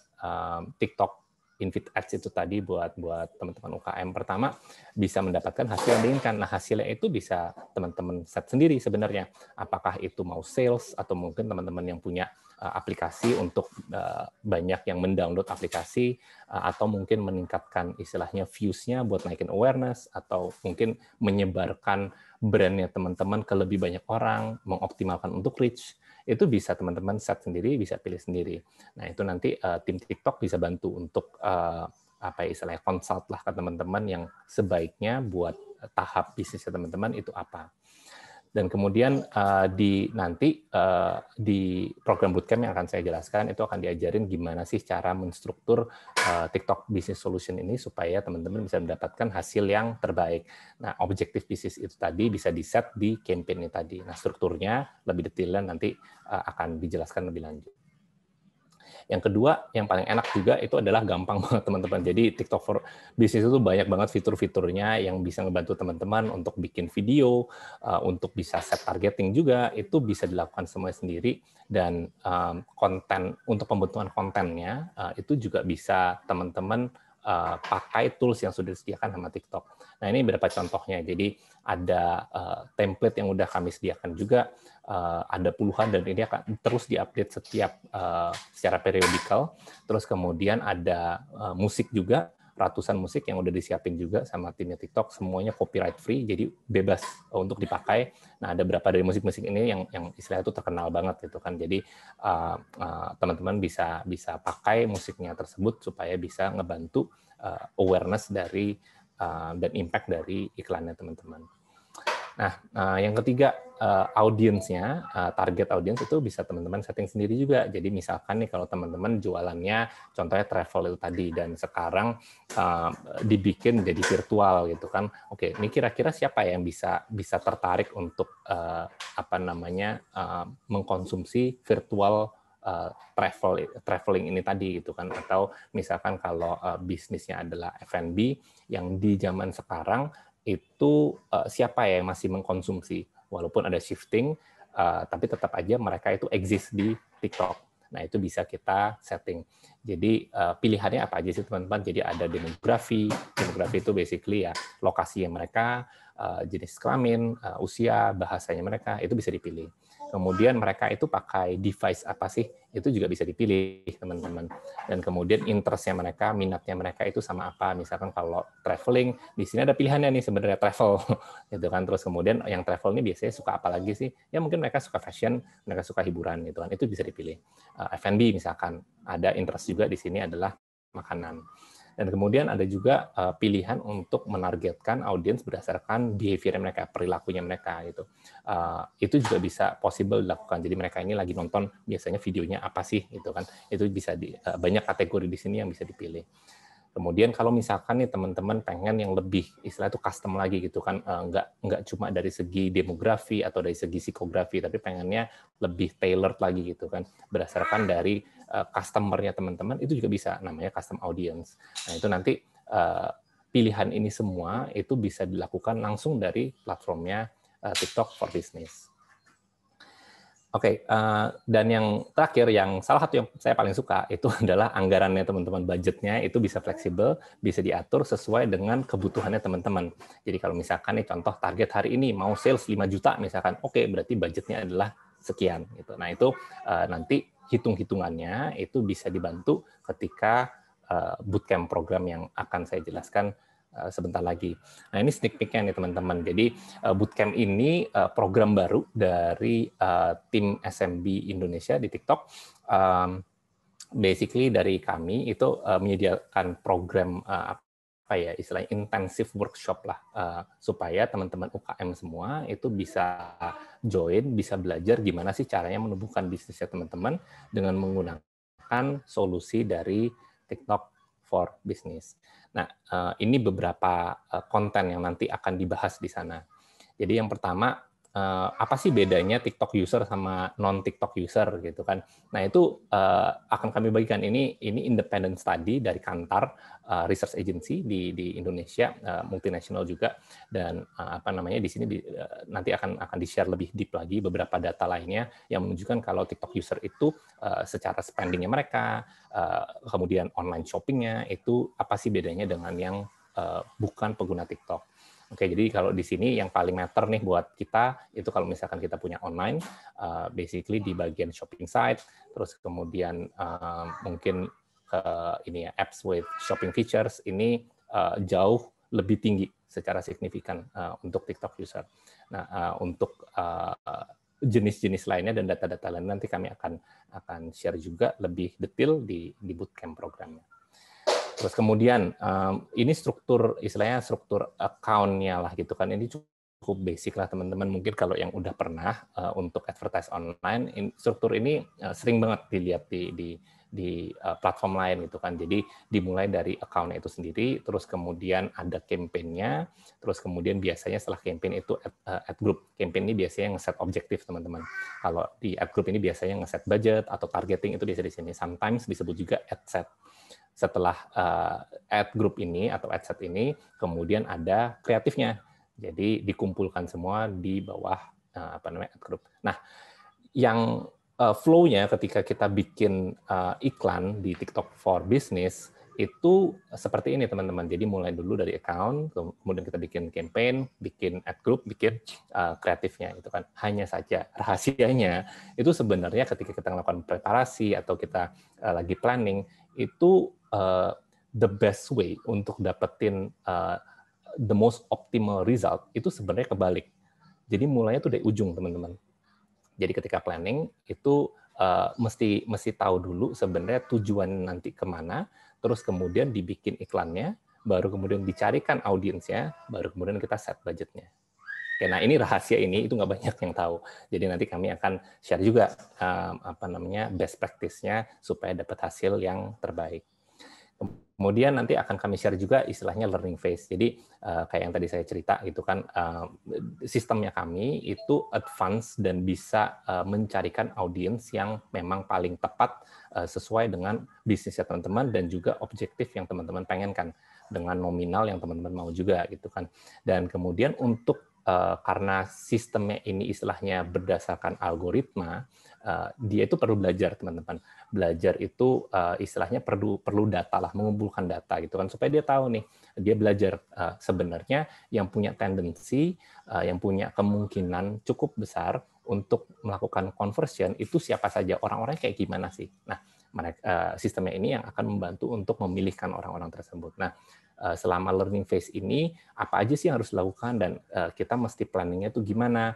TikTok in-feed ads itu tadi buat teman-teman UKM? Pertama, bisa mendapatkan hasil yang diinginkan. Nah, hasilnya itu bisa teman-teman set sendiri sebenarnya. Apakah itu mau sales, atau mungkin teman-teman yang punya aplikasi untuk banyak yang mendownload aplikasi, atau mungkin meningkatkan istilahnya views-nya buat naikin awareness, atau mungkin menyebarkan brand-nya teman-teman ke lebih banyak orang, mengoptimalkan untuk reach. Itu bisa teman-teman set sendiri, bisa pilih sendiri. Nah, itu nanti tim TikTok bisa bantu untuk istilahnya consult lah ke teman-teman yang sebaiknya buat tahap bisnisnya teman-teman itu apa. Dan kemudian di program bootcamp yang akan saya jelaskan, itu akan diajarin gimana sih cara menstruktur TikTok Business Solution ini supaya teman-teman bisa mendapatkan hasil yang terbaik. Nah, objektif bisnis itu tadi bisa di-set di campaign ini tadi. Nah, strukturnya lebih detailnya nanti akan dijelaskan lebih lanjut. Yang kedua, yang paling enak juga itu adalah gampang banget teman-teman. Jadi TikTok for Business itu banyak banget fitur-fiturnya yang bisa ngebantu teman-teman untuk bikin video, untuk bisa set targeting juga, itu bisa dilakukan semua sendiri. Dan konten untuk pembentukan kontennya itu juga bisa teman-teman pakai tools yang sudah disediakan sama TikTok. Nah, ini beberapa contohnya. Jadi ada template yang udah kami sediakan juga, ada puluhan, dan ini akan terus diupdate setiap secara periodikal. Terus kemudian ada musik juga, ratusan musik yang udah disiapin juga sama timnya TikTok, semuanya copyright free, jadi bebas untuk dipakai. Nah, ada beberapa dari musik-musik ini yang istilahnya itu terkenal banget gitu kan. Jadi teman-teman bisa pakai musiknya tersebut supaya bisa ngebantu awareness dari dan impact dari iklannya teman-teman. Nah, yang ketiga, audiensnya, target audiens itu bisa teman-teman setting sendiri juga. Jadi misalkan nih kalau teman-teman jualannya, contohnya travel itu tadi, dan sekarang dibikin jadi virtual gitu kan. Oke, ini kira-kira siapa yang bisa tertarik untuk mengkonsumsi virtual traveling ini tadi gitu kan. Atau misalkan kalau bisnisnya adalah F&B yang di zaman sekarang itu siapa yang masih mengkonsumsi, walaupun ada shifting, tapi tetap aja mereka itu exist di TikTok. Nah, itu bisa kita setting. Jadi pilihannya apa aja sih teman-teman? Jadi ada demografi itu basically ya lokasi yang mereka, jenis kelamin, usia, bahasanya mereka, itu bisa dipilih. Kemudian mereka itu pakai device apa sih? Itu juga bisa dipilih, teman-teman. Dan kemudian interest-nya mereka, minatnya mereka itu sama apa? Misalkan kalau traveling, di sini ada pilihannya nih sebenarnya travel, gitu kan. Terus kemudian yang travel ini biasanya suka apa lagi sih? Ya mungkin mereka suka fashion, mereka suka hiburan, gitu kan. Itu bisa dipilih. F&B misalkan, ada interest juga di sini adalah makanan. Dan kemudian ada juga pilihan untuk menargetkan audiens berdasarkan behavior mereka, perilakunya mereka gitu. Itu juga bisa possible dilakukan. Jadi mereka ini lagi nonton biasanya videonya apa sih gitu kan. Itu bisa banyak kategori di sini yang bisa dipilih. Kemudian kalau misalkan nih teman-teman pengen yang lebih istilah itu custom lagi gitu kan, nggak cuma dari segi demografi atau dari segi psikografi, tapi pengennya lebih tailored lagi gitu kan, berdasarkan dari customer-nya teman-teman, itu juga bisa namanya custom audience. Nah itu nanti pilihan ini semua itu bisa dilakukan langsung dari platformnya TikTok for Business. Oke, dan yang terakhir, yang salah satu yang saya paling suka itu adalah anggarannya teman-teman, budgetnya itu bisa fleksibel, bisa diatur sesuai dengan kebutuhannya teman-teman. Jadi kalau misalkan nih contoh target hari ini mau sales 5 juta misalkan, oke berarti budgetnya adalah sekian. Gitu. Nah itu nanti hitung-hitungannya itu bisa dibantu ketika bootcamp program yang akan saya jelaskan sebentar lagi. Nah ini sneak peek-nya nih teman-teman. Jadi bootcamp ini program baru dari tim SMB Indonesia di TikTok. Basically dari kami itu menyediakan program istilahnya intensif workshop lah, supaya teman-teman UKM semua itu bisa join, bisa belajar gimana sih caranya menumbuhkan bisnisnya teman-teman dengan menggunakan solusi dari TikTok for Business. Nah, ini beberapa konten yang nanti akan dibahas di sana. Jadi yang pertama, apa sih bedanya TikTok user sama non-TikTok user gitu kan. Nah, itu akan kami bagikan. Ini independent study dari Kantar research agency di Indonesia, multinational juga, dan di sini nanti akan di-share lebih deep lagi beberapa data lainnya yang menunjukkan kalau TikTok user itu secara spending-nya mereka, kemudian online shopping-nya itu apa sih bedanya dengan yang bukan pengguna TikTok. Oke, jadi kalau di sini yang paling matter nih buat kita itu kalau misalkan kita punya online, basically di bagian shopping site, terus kemudian mungkin apps with shopping features ini jauh lebih tinggi secara signifikan untuk TikTok user. Nah, untuk jenis-jenis lainnya dan data-data lain nanti kami akan share juga lebih detail di bootcamp programnya. Terus kemudian ini struktur account-nya lah gitu kan, ini cukup basic lah teman-teman. Mungkin kalau yang udah pernah untuk advertise online, struktur ini sering banget dilihat di platform lain gitu kan. Jadi dimulai dari account-nya itu sendiri, terus kemudian ada campaign-nya, terus kemudian biasanya setelah campaign itu ad group. Campaign ini biasanya ngeset objektif teman-teman. Kalau di ad group ini biasanya ngeset budget atau targeting, itu biasa di sini. Sometimes disebut juga ad set. Setelah ad group ini atau ad set ini, kemudian ada kreatifnya. Jadi dikumpulkan semua di bawah ad group. Nah, yang flow-nya ketika kita bikin iklan di TikTok for Business itu seperti ini teman-teman. Jadi mulai dulu dari account, kemudian kita bikin campaign, bikin ad group, bikin kreatifnya itu kan. Hanya saja rahasianya itu sebenarnya ketika kita melakukan preparasi atau kita lagi planning, itu the best way untuk dapetin the most optimal result itu sebenarnya kebalik. Jadi mulainya tuh dari ujung teman-teman. Jadi ketika planning itu mesti tahu dulu sebenarnya tujuan nanti kemana, terus kemudian dibikin iklannya, baru kemudian dicarikan audiensnya, baru kemudian kita set budgetnya. Oke, nah ini rahasia ini itu nggak banyak yang tahu. Jadi nanti kami akan share juga best practice-nya supaya dapat hasil yang terbaik. Kemudian nanti akan kami share juga istilahnya learning phase. Jadi kayak yang tadi saya cerita gitu kan, sistemnya kami itu advance dan bisa mencarikan audiens yang memang paling tepat sesuai dengan bisnisnya teman-teman dan juga objektif yang teman-teman pengenkan dengan nominal yang teman-teman mau juga gitu kan. Dan kemudian untuk karena sistemnya ini istilahnya berdasarkan algoritma, dia itu perlu belajar teman-teman. Belajar itu istilahnya perlu data lah, mengumpulkan data gitu kan supaya dia tahu nih, dia belajar sebenarnya yang punya tendensi, yang punya kemungkinan cukup besar untuk melakukan conversion itu siapa saja, orang-orangnya kayak gimana sih. Nah, sistemnya ini yang akan membantu untuk memilihkan orang-orang tersebut. Nah, selama learning phase ini apa aja sih yang harus dilakukan dan kita mesti planningnya itu gimana,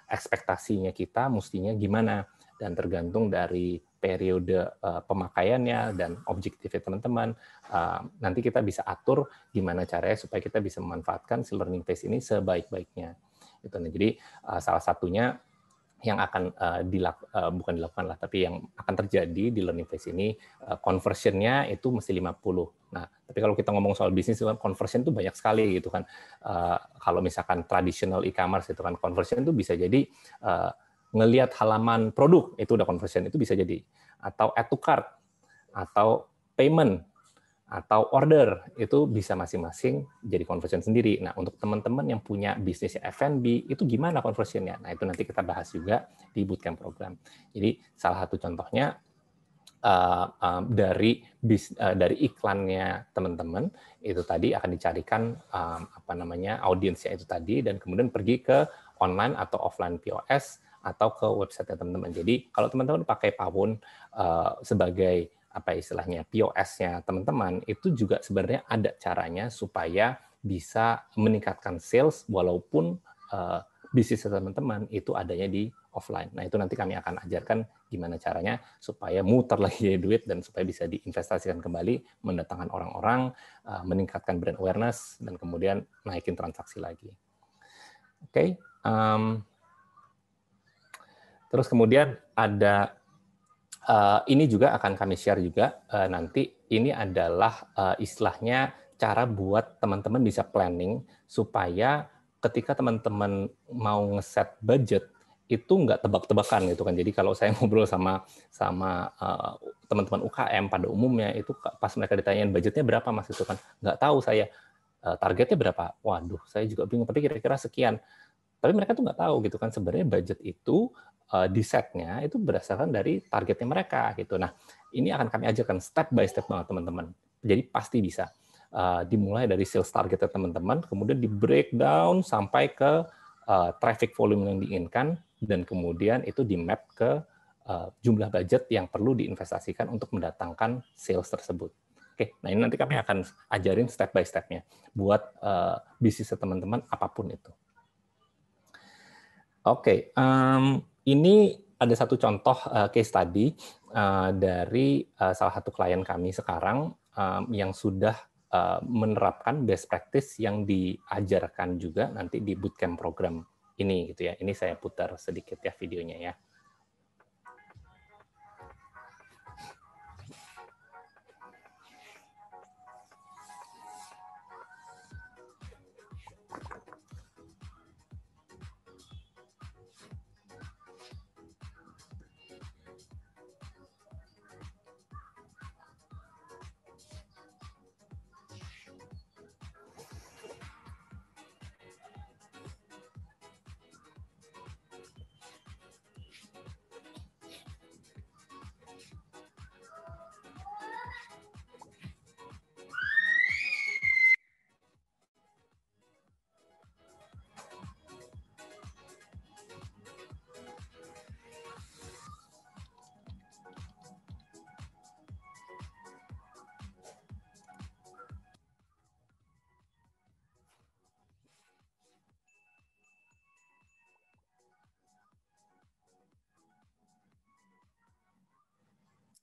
ekspektasinya kita mestinya gimana, dan tergantung dari periode pemakaiannya dan objektifnya teman-teman, nanti kita bisa atur gimana caranya supaya kita bisa memanfaatkan si learning phase ini sebaik-baiknya. Jadi salah satunya yang akan bukan dilakukan lah, tapi yang akan terjadi di learning phase ini, conversion-nya itu mesti 50. Nah, tapi kalau kita ngomong soal bisnis, conversion itu banyak sekali gitu kan. Kalau misalkan traditional e-commerce itu kan, conversion itu bisa jadi ngelihat halaman produk, itu udah conversion, itu bisa jadi. Atau add to cart, atau payment, atau order, itu bisa masing-masing jadi conversion sendiri. Nah, untuk teman-teman yang punya bisnis F&B, itu gimana conversion-nya? Nah, itu nanti kita bahas juga di bootcamp program. Jadi, salah satu contohnya dari iklannya teman-teman, itu tadi akan dicarikan audiensnya itu tadi, dan kemudian pergi ke online atau offline POS, atau ke website teman-teman. Jadi, kalau teman-teman pakai Pawon sebagai istilahnya POS-nya teman-teman, itu juga sebenarnya ada caranya supaya bisa meningkatkan sales walaupun bisnis teman-teman itu adanya di offline. Nah, itu nanti kami akan ajarkan gimana caranya supaya muter lagi duit dan supaya bisa diinvestasikan kembali, mendatangkan orang-orang, meningkatkan brand awareness, dan kemudian naikin transaksi lagi. Oke. Terus kemudian ada ini juga akan kami share juga nanti. Ini adalah istilahnya cara buat teman-teman bisa planning supaya ketika teman-teman mau ngeset budget itu nggak tebak-tebakan gitu kan. Jadi kalau saya ngobrol sama teman-teman UKM pada umumnya itu pas mereka ditanyain budgetnya berapa Mas, itu kan nggak tahu saya, targetnya berapa. Waduh, saya juga bingung, tapi kira-kira sekian. Tapi mereka tuh nggak tahu gitu kan, sebenarnya budget itu di setnya itu berdasarkan dari targetnya mereka gitu. Nah, ini akan kami ajarkan step by step banget teman-teman. Jadi pasti bisa dimulai dari sales targetnya teman-teman, kemudian di breakdown sampai ke traffic volume yang diinginkan, dan kemudian itu di map ke jumlah budget yang perlu diinvestasikan untuk mendatangkan sales tersebut. Oke, nah ini nanti kami akan ajarin step by stepnya buat bisnis teman-teman apapun itu. Oke, ini ada satu contoh case study dari salah satu klien kami sekarang yang sudah menerapkan best practice yang diajarkan juga nanti di bootcamp program ini gitu ya. Ini saya putar sedikit ya videonya ya.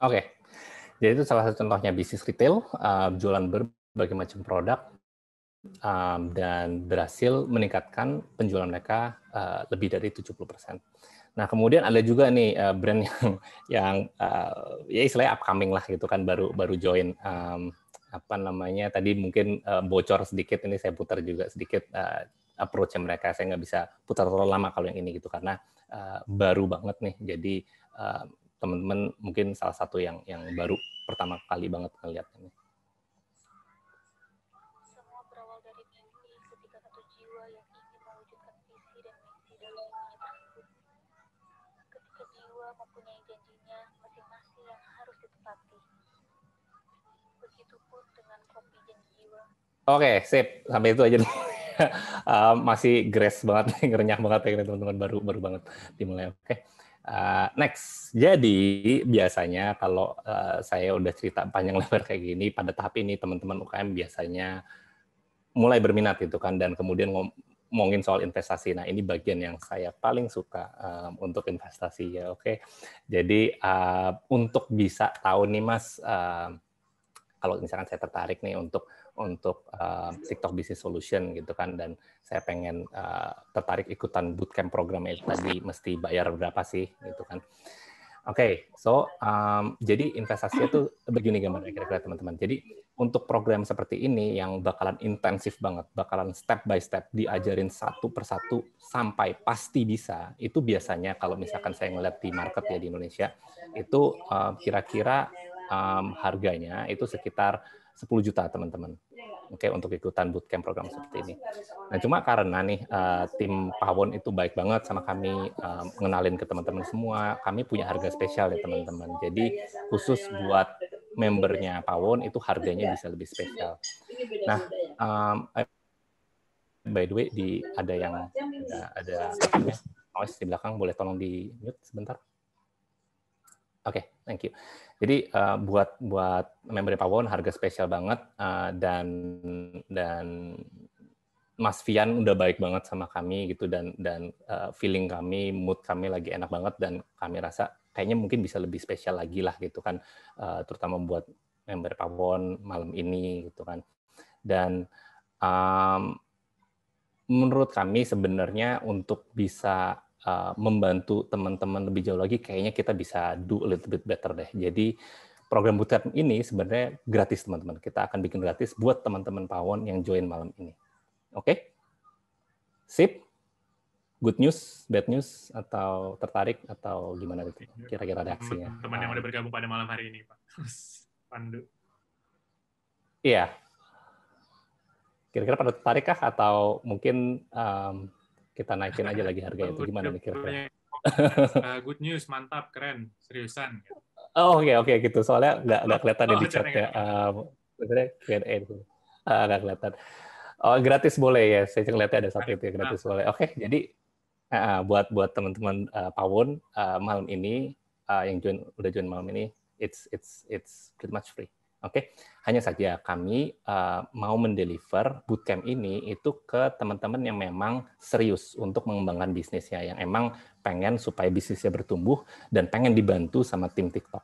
Oke, jadi itu salah satu contohnya bisnis retail, jualan berbagai macam produk dan berhasil meningkatkan penjualan mereka lebih dari 70%. Nah, kemudian ada juga nih brand yang ya istilahnya upcoming lah gitu kan, baru join, apa namanya tadi mungkin bocor sedikit, ini saya putar juga sedikit approach mereka. Saya nggak bisa putar terlalu lama kalau yang ini gitu karena baru banget nih. Jadi teman-teman mungkin salah satu yang baru pertama kali banget ngeliat ini. Mempunyai janjinya masing-masing yang harus ditepati. Begitupun dengan kopi janji jiwa. Oke, sip. Sampai itu aja dulu. Masih grace banget, ngerenyah banget ya teman-teman, baru banget dimulai. Oke. Next. Jadi biasanya kalau saya udah cerita panjang lebar kayak gini, pada tahap ini teman-teman UKM biasanya mulai berminat gitu kan, dan kemudian ngomongin soal investasi. Nah, ini bagian yang saya paling suka untuk investasi ya. Oke. Jadi untuk bisa tahu nih Mas, kalau misalkan saya tertarik nih untuk TikTok Business Solution gitu kan, dan saya pengen tertarik ikutan bootcamp program itu tadi, mesti bayar berapa sih gitu kan. Oke, jadi investasinya tuh begini gambarnya kira-kira teman-teman. Jadi untuk program seperti ini yang bakalan intensif banget, bakalan step by step diajarin satu persatu sampai pasti bisa, itu biasanya kalau misalkan saya ngeliat di market ya di Indonesia, itu kira-kira harganya itu sekitar 10 juta teman-teman. Oke, untuk ikutan bootcamp program seperti ini. Nah, cuma karena nih tim Pawon itu baik banget sama kami, ngenalin ke teman-teman semua, kami punya harga spesial ya teman-teman. Jadi khusus buat membernya Pawon itu harganya bisa lebih spesial. Nah, by the way, ada noise di belakang, boleh tolong di mute sebentar? Oke, thank you. Jadi buat member Pawon harga spesial banget, dan Mas Fian udah baik banget sama kami gitu, dan feeling kami, mood kami lagi enak banget, dan kami rasa kayaknya mungkin bisa lebih spesial lagi lah gitu kan, terutama buat member Pawon malam ini gitu kan. Dan menurut kami sebenarnya untuk bisa membantu teman-teman lebih jauh lagi, kayaknya kita bisa do a little bit better deh. Jadi program bootcamp ini sebenarnya gratis teman-teman. Kita akan bikin gratis buat teman-teman Pawon yang join malam ini. Oke? Sip? Good news, bad news, atau tertarik, atau gimana gitu? Kira-kira reaksinya. Teman-teman yang udah bergabung pada malam hari ini, Pak Pandu. Iya. Kira-kira pada tertarik kah? Atau mungkin kita naikin aja lagi harganya itu, gimana nih kira-kira? Good news, mantap, keren, seriusan. Oh, oke gitu. Soalnya nggak kelihatan di chat ya. Sebenarnya Q&A itu nggak kelihatan. Oh, gratis boleh ya. Saya ngeliatnya ada satu itu ya, gratis boleh. Oke, jadi buat teman-teman Pawon malam ini yang udah join malam ini, it's pretty much free. Oke, hanya saja kami mau mendeliver bootcamp ini itu ke teman-teman yang memang serius untuk mengembangkan bisnisnya, yang emang pengen supaya bisnisnya bertumbuh dan pengen dibantu sama tim TikTok.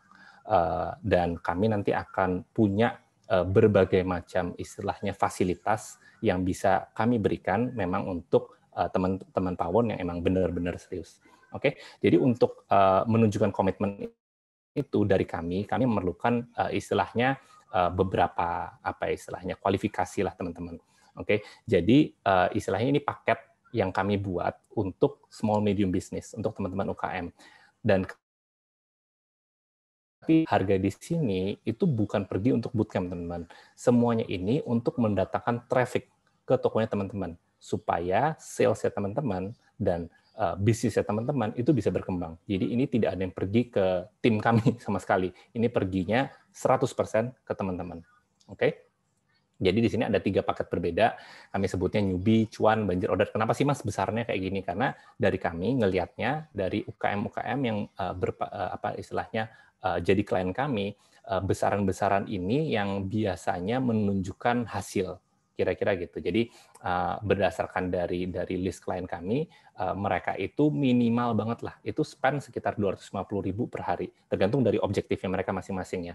Dan kami nanti akan punya berbagai macam istilahnya fasilitas yang bisa kami berikan memang untuk teman-teman Pawon yang emang benar-benar serius. Oke, jadi untuk menunjukkan komitmen itu dari kami memerlukan istilahnya beberapa kualifikasi lah teman-teman. Oke, jadi istilahnya ini paket yang kami buat untuk small medium business, untuk teman-teman UKM. Dan tapi harga di sini itu bukan pergi untuk bootcamp teman-teman. Semuanya ini untuk mendatangkan traffic ke tokonya teman-teman supaya salesnya teman-teman dan bisnisnya teman-teman itu bisa berkembang. Jadi ini tidak ada yang pergi ke tim kami sama sekali. Ini perginya 100% ke teman-teman. Oke? Jadi di sini ada 3 paket berbeda. Kami sebutnya newbie, cuan, banjir order. Kenapa sih Mas besarnya kayak gini? Karena dari kami ngelihatnya dari UKM-UKM yang istilahnya jadi klien kami, besaran-besaran ini yang biasanya menunjukkan hasil. kira-kira gitu. Jadi berdasarkan dari list klien kami, mereka itu minimal banget lah, itu spend sekitar 250.000 per hari, tergantung dari objektifnya mereka masing-masing ya,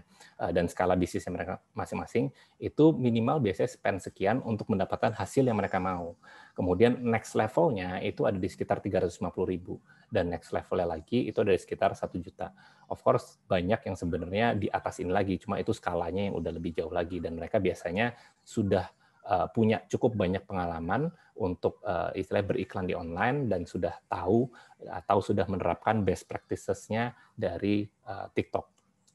dan skala bisnisnya mereka masing-masing, itu minimal biasanya spend sekian untuk mendapatkan hasil yang mereka mau. Kemudian next levelnya itu ada di sekitar 350.000, dan next levelnya lagi itu ada di sekitar 1 juta. Of course, banyak yang sebenarnya di atas ini lagi, cuma itu skalanya yang udah lebih jauh lagi, dan mereka biasanya sudah punya cukup banyak pengalaman untuk istilahnya beriklan di online dan sudah tahu atau sudah menerapkan best practices-nya dari TikTok.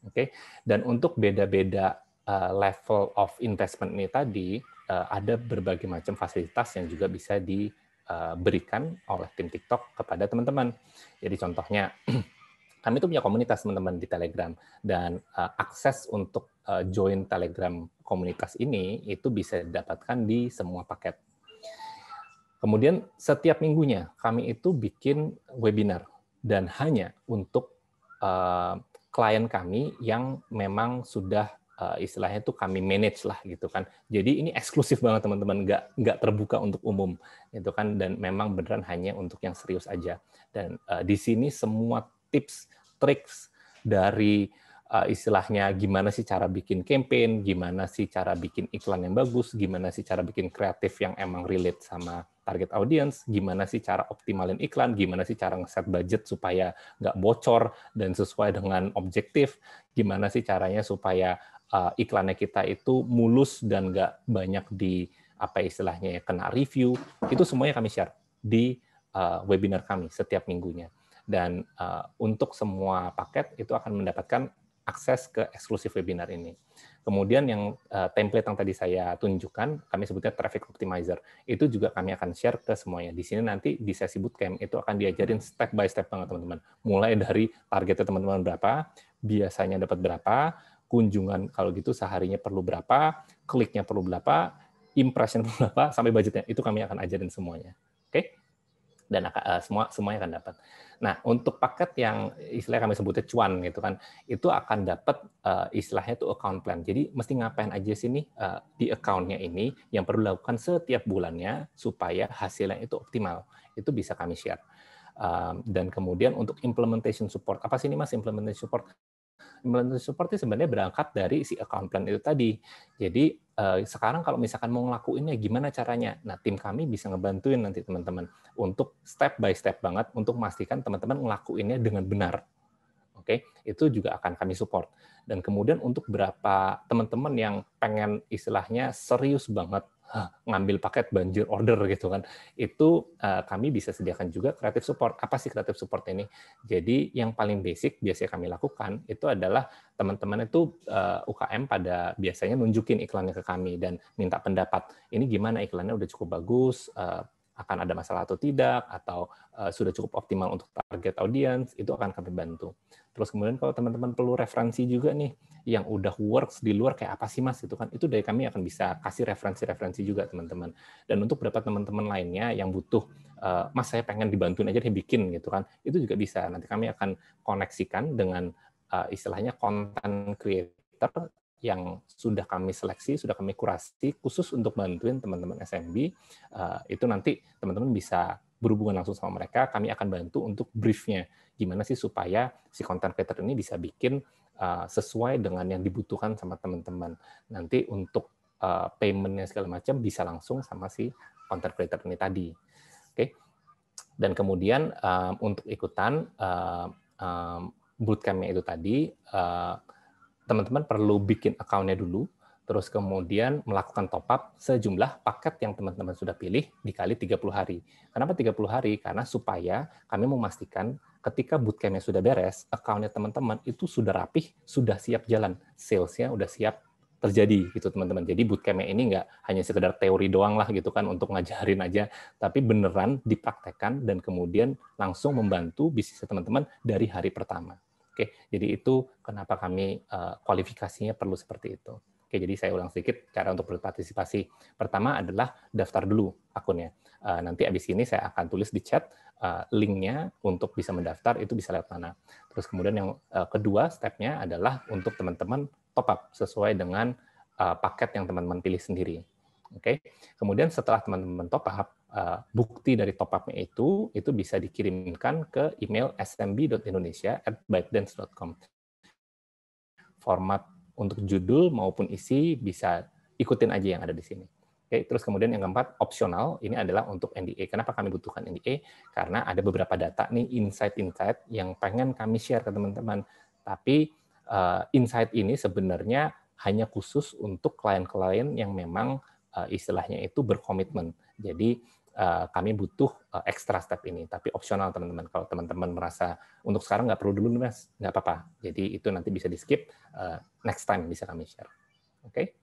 Oke. Dan untuk beda-beda level of investment ini tadi, ada berbagai macam fasilitas yang juga bisa diberikan oleh tim TikTok kepada teman-teman. Jadi contohnya, kami itu punya komunitas teman-teman di Telegram, dan akses untuk join Telegram komunitas ini itu bisa didapatkan di semua paket. Kemudian setiap minggunya kami itu bikin webinar, dan hanya untuk klien kami yang memang sudah istilahnya itu kami manage lah gitu kan. Jadi ini eksklusif banget teman-teman, nggak terbuka untuk umum gitu kan, dan memang beneran hanya untuk yang serius aja. Dan di sini semua tips, triks dari istilahnya gimana sih cara bikin campaign, gimana sih cara bikin iklan yang bagus, gimana sih cara bikin kreatif yang emang relate sama target audience, gimana sih cara optimalin iklan, gimana sih cara nge-set budget supaya nggak bocor dan sesuai dengan objektif, gimana sih caranya supaya iklannya kita itu mulus dan nggak banyak di apa istilahnya ya kena review, itu semuanya kami share di webinar kami setiap minggunya. Dan untuk semua paket itu akan mendapatkan akses ke eksklusif webinar ini. Kemudian yang template yang tadi saya tunjukkan, kami sebutnya Traffic Optimizer, itu juga kami akan share ke semuanya. Di sini nanti di sesi bootcamp itu akan diajarin step by step banget teman-teman. Mulai dari targetnya teman-teman berapa, biasanya dapat berapa, kunjungan kalau gitu seharinya perlu berapa, kliknya perlu berapa, impression perlu berapa, sampai budgetnya. Itu kami akan ajarin semuanya. Oke? Dan semuanya akan dapat. Nah, untuk paket yang istilahnya kami sebutnya cuan gitu kan, itu akan dapat istilahnya itu account plan. Jadi mesti ngapain aja sih nih di account-nya ini yang perlu dilakukan setiap bulannya supaya hasilnya itu optimal. Itu bisa kami share. Dan kemudian untuk implementation support, apa sih ini Mas implementation support? Implementation support itu sebenarnya berangkat dari si account plan itu tadi. Jadi sekarang kalau misalkan mau ngelakuinnya gimana caranya? Nah, tim kami bisa ngebantuin nanti teman-teman untuk step by step banget untuk memastikan teman-teman ngelakuinnya dengan benar. Oke, itu juga akan kami support. Dan kemudian untuk berapa teman-teman yang pengen istilahnya serius banget ngambil paket banjir order gitu kan, itu kami bisa sediakan juga creative support. Apa sih creative support ini? Jadi yang paling basic biasanya kami lakukan itu adalah teman-teman itu UKM pada biasanya nunjukin iklannya ke kami dan minta pendapat. Ini gimana iklannya udah cukup bagus, akan ada masalah atau tidak, atau sudah cukup optimal untuk target audience, itu akan kami bantu. Terus kemudian kalau teman-teman perlu referensi juga nih, yang udah works di luar kayak apa sih Mas, itu kan, itu dari kami akan bisa kasih referensi-referensi juga teman-teman. Dan untuk beberapa teman-teman lainnya yang butuh, Mas saya pengen dibantuin aja deh bikin gitu kan, itu juga bisa. Nanti kami akan koneksikan dengan istilahnya content creator yang sudah kami seleksi, sudah kami kurasi khusus untuk bantuin teman-teman SMB, itu nanti teman-teman bisa berhubungan langsung sama mereka, kami akan bantu untuk briefnya, gimana sih supaya si content creator ini bisa bikin sesuai dengan yang dibutuhkan sama teman-teman. Nanti untuk payment-nya segala macam bisa langsung sama si content creator ini tadi. Oke. Dan kemudian untuk ikutan bootcamp-nya itu tadi, teman-teman perlu bikin account-nya dulu, terus kemudian melakukan top up sejumlah paket yang teman-teman sudah pilih dikali 30 hari. Kenapa 30 hari? Karena supaya kami memastikan ketika bootcamp-nya sudah beres, account-nya teman-teman itu sudah rapih, sudah siap jalan, sales-nya udah siap terjadi gitu teman-teman. Jadi bootcamp-nya ini nggak hanya sekedar teori doang lah gitu kan untuk ngajarin aja, tapi beneran dipraktekkan dan kemudian langsung membantu bisnis teman-teman dari hari pertama. Oke, jadi itu kenapa kami kualifikasinya perlu seperti itu. Oke, jadi saya ulang sedikit cara untuk berpartisipasi. Pertama adalah daftar dulu akunnya. Nanti abis ini saya akan tulis di chat linknya untuk bisa mendaftar, itu bisa lewat mana. Terus kemudian yang kedua stepnya adalah untuk teman-teman top up sesuai dengan paket yang teman-teman pilih sendiri. Oke. Kemudian setelah teman-teman top up, bukti dari top up-nya itu bisa dikirimkan ke email smb.indonesia@bytedance.com. Format untuk judul maupun isi bisa ikutin aja yang ada di sini. Oke, terus kemudian yang keempat, opsional, ini adalah untuk NDA. Kenapa kami butuhkan NDA? Karena ada beberapa data nih, insight-insight yang pengen kami share ke teman-teman. Tapi insight ini sebenarnya hanya khusus untuk klien-klien yang memang istilahnya itu berkomitmen. Jadi kami butuh extra step ini, tapi opsional teman-teman. Kalau teman-teman merasa untuk sekarang nggak perlu dulu, Mas, nggak apa-apa. Jadi itu nanti bisa di-skip, next time bisa kami share. Oke?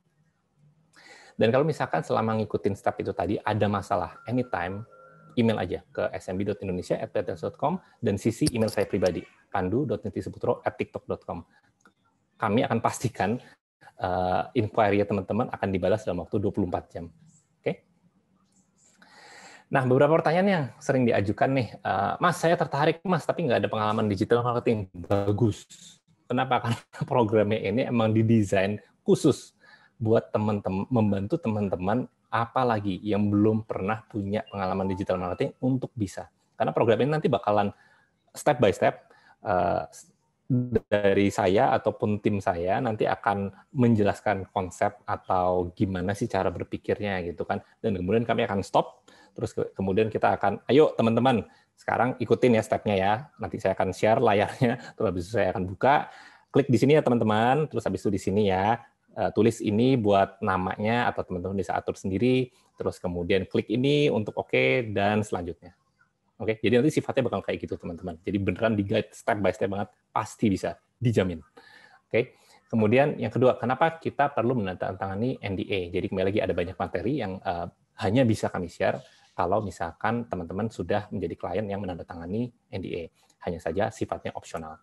Dan kalau misalkan selama ngikutin step itu tadi ada masalah, anytime, email aja ke smb.indonesia@bytedance.com dan sisi email saya pribadi, pandu.nitiseputro@tiktok.com. Kami akan pastikan inquiry teman-teman akan dibalas dalam waktu 24 jam. Nah, beberapa pertanyaan yang sering diajukan nih, Mas, saya tertarik, Mas, tapi nggak ada pengalaman digital marketing. Bagus. Kenapa? Karena programnya ini emang didesain khusus buat teman-teman, membantu teman-teman apalagi yang belum pernah punya pengalaman digital marketing untuk bisa. Karena program ini nanti bakalan step by step dari saya ataupun tim saya nanti akan menjelaskan konsep atau gimana sih cara berpikirnya gitu kan. Dan kemudian kami akan stop. Terus kemudian kita akan, ayo teman-teman, sekarang ikutin ya stepnya ya. Nanti saya akan share layarnya, terus habis itu saya akan buka. Klik di sini ya teman-teman, terus habis itu di sini ya. Tulis ini buat namanya atau teman-teman bisa atur sendiri. Terus kemudian klik ini untuk oke, dan selanjutnya. Oke, jadi nanti sifatnya bakal kayak gitu teman-teman. Jadi beneran di-guide step by step banget, pasti bisa, dijamin. Oke. Kemudian yang kedua, kenapa kita perlu menandatangani NDA? Jadi kembali lagi ada banyak materi yang hanya bisa kami share kalau misalkan teman-teman sudah menjadi klien yang menandatangani NDA. Hanya saja sifatnya opsional.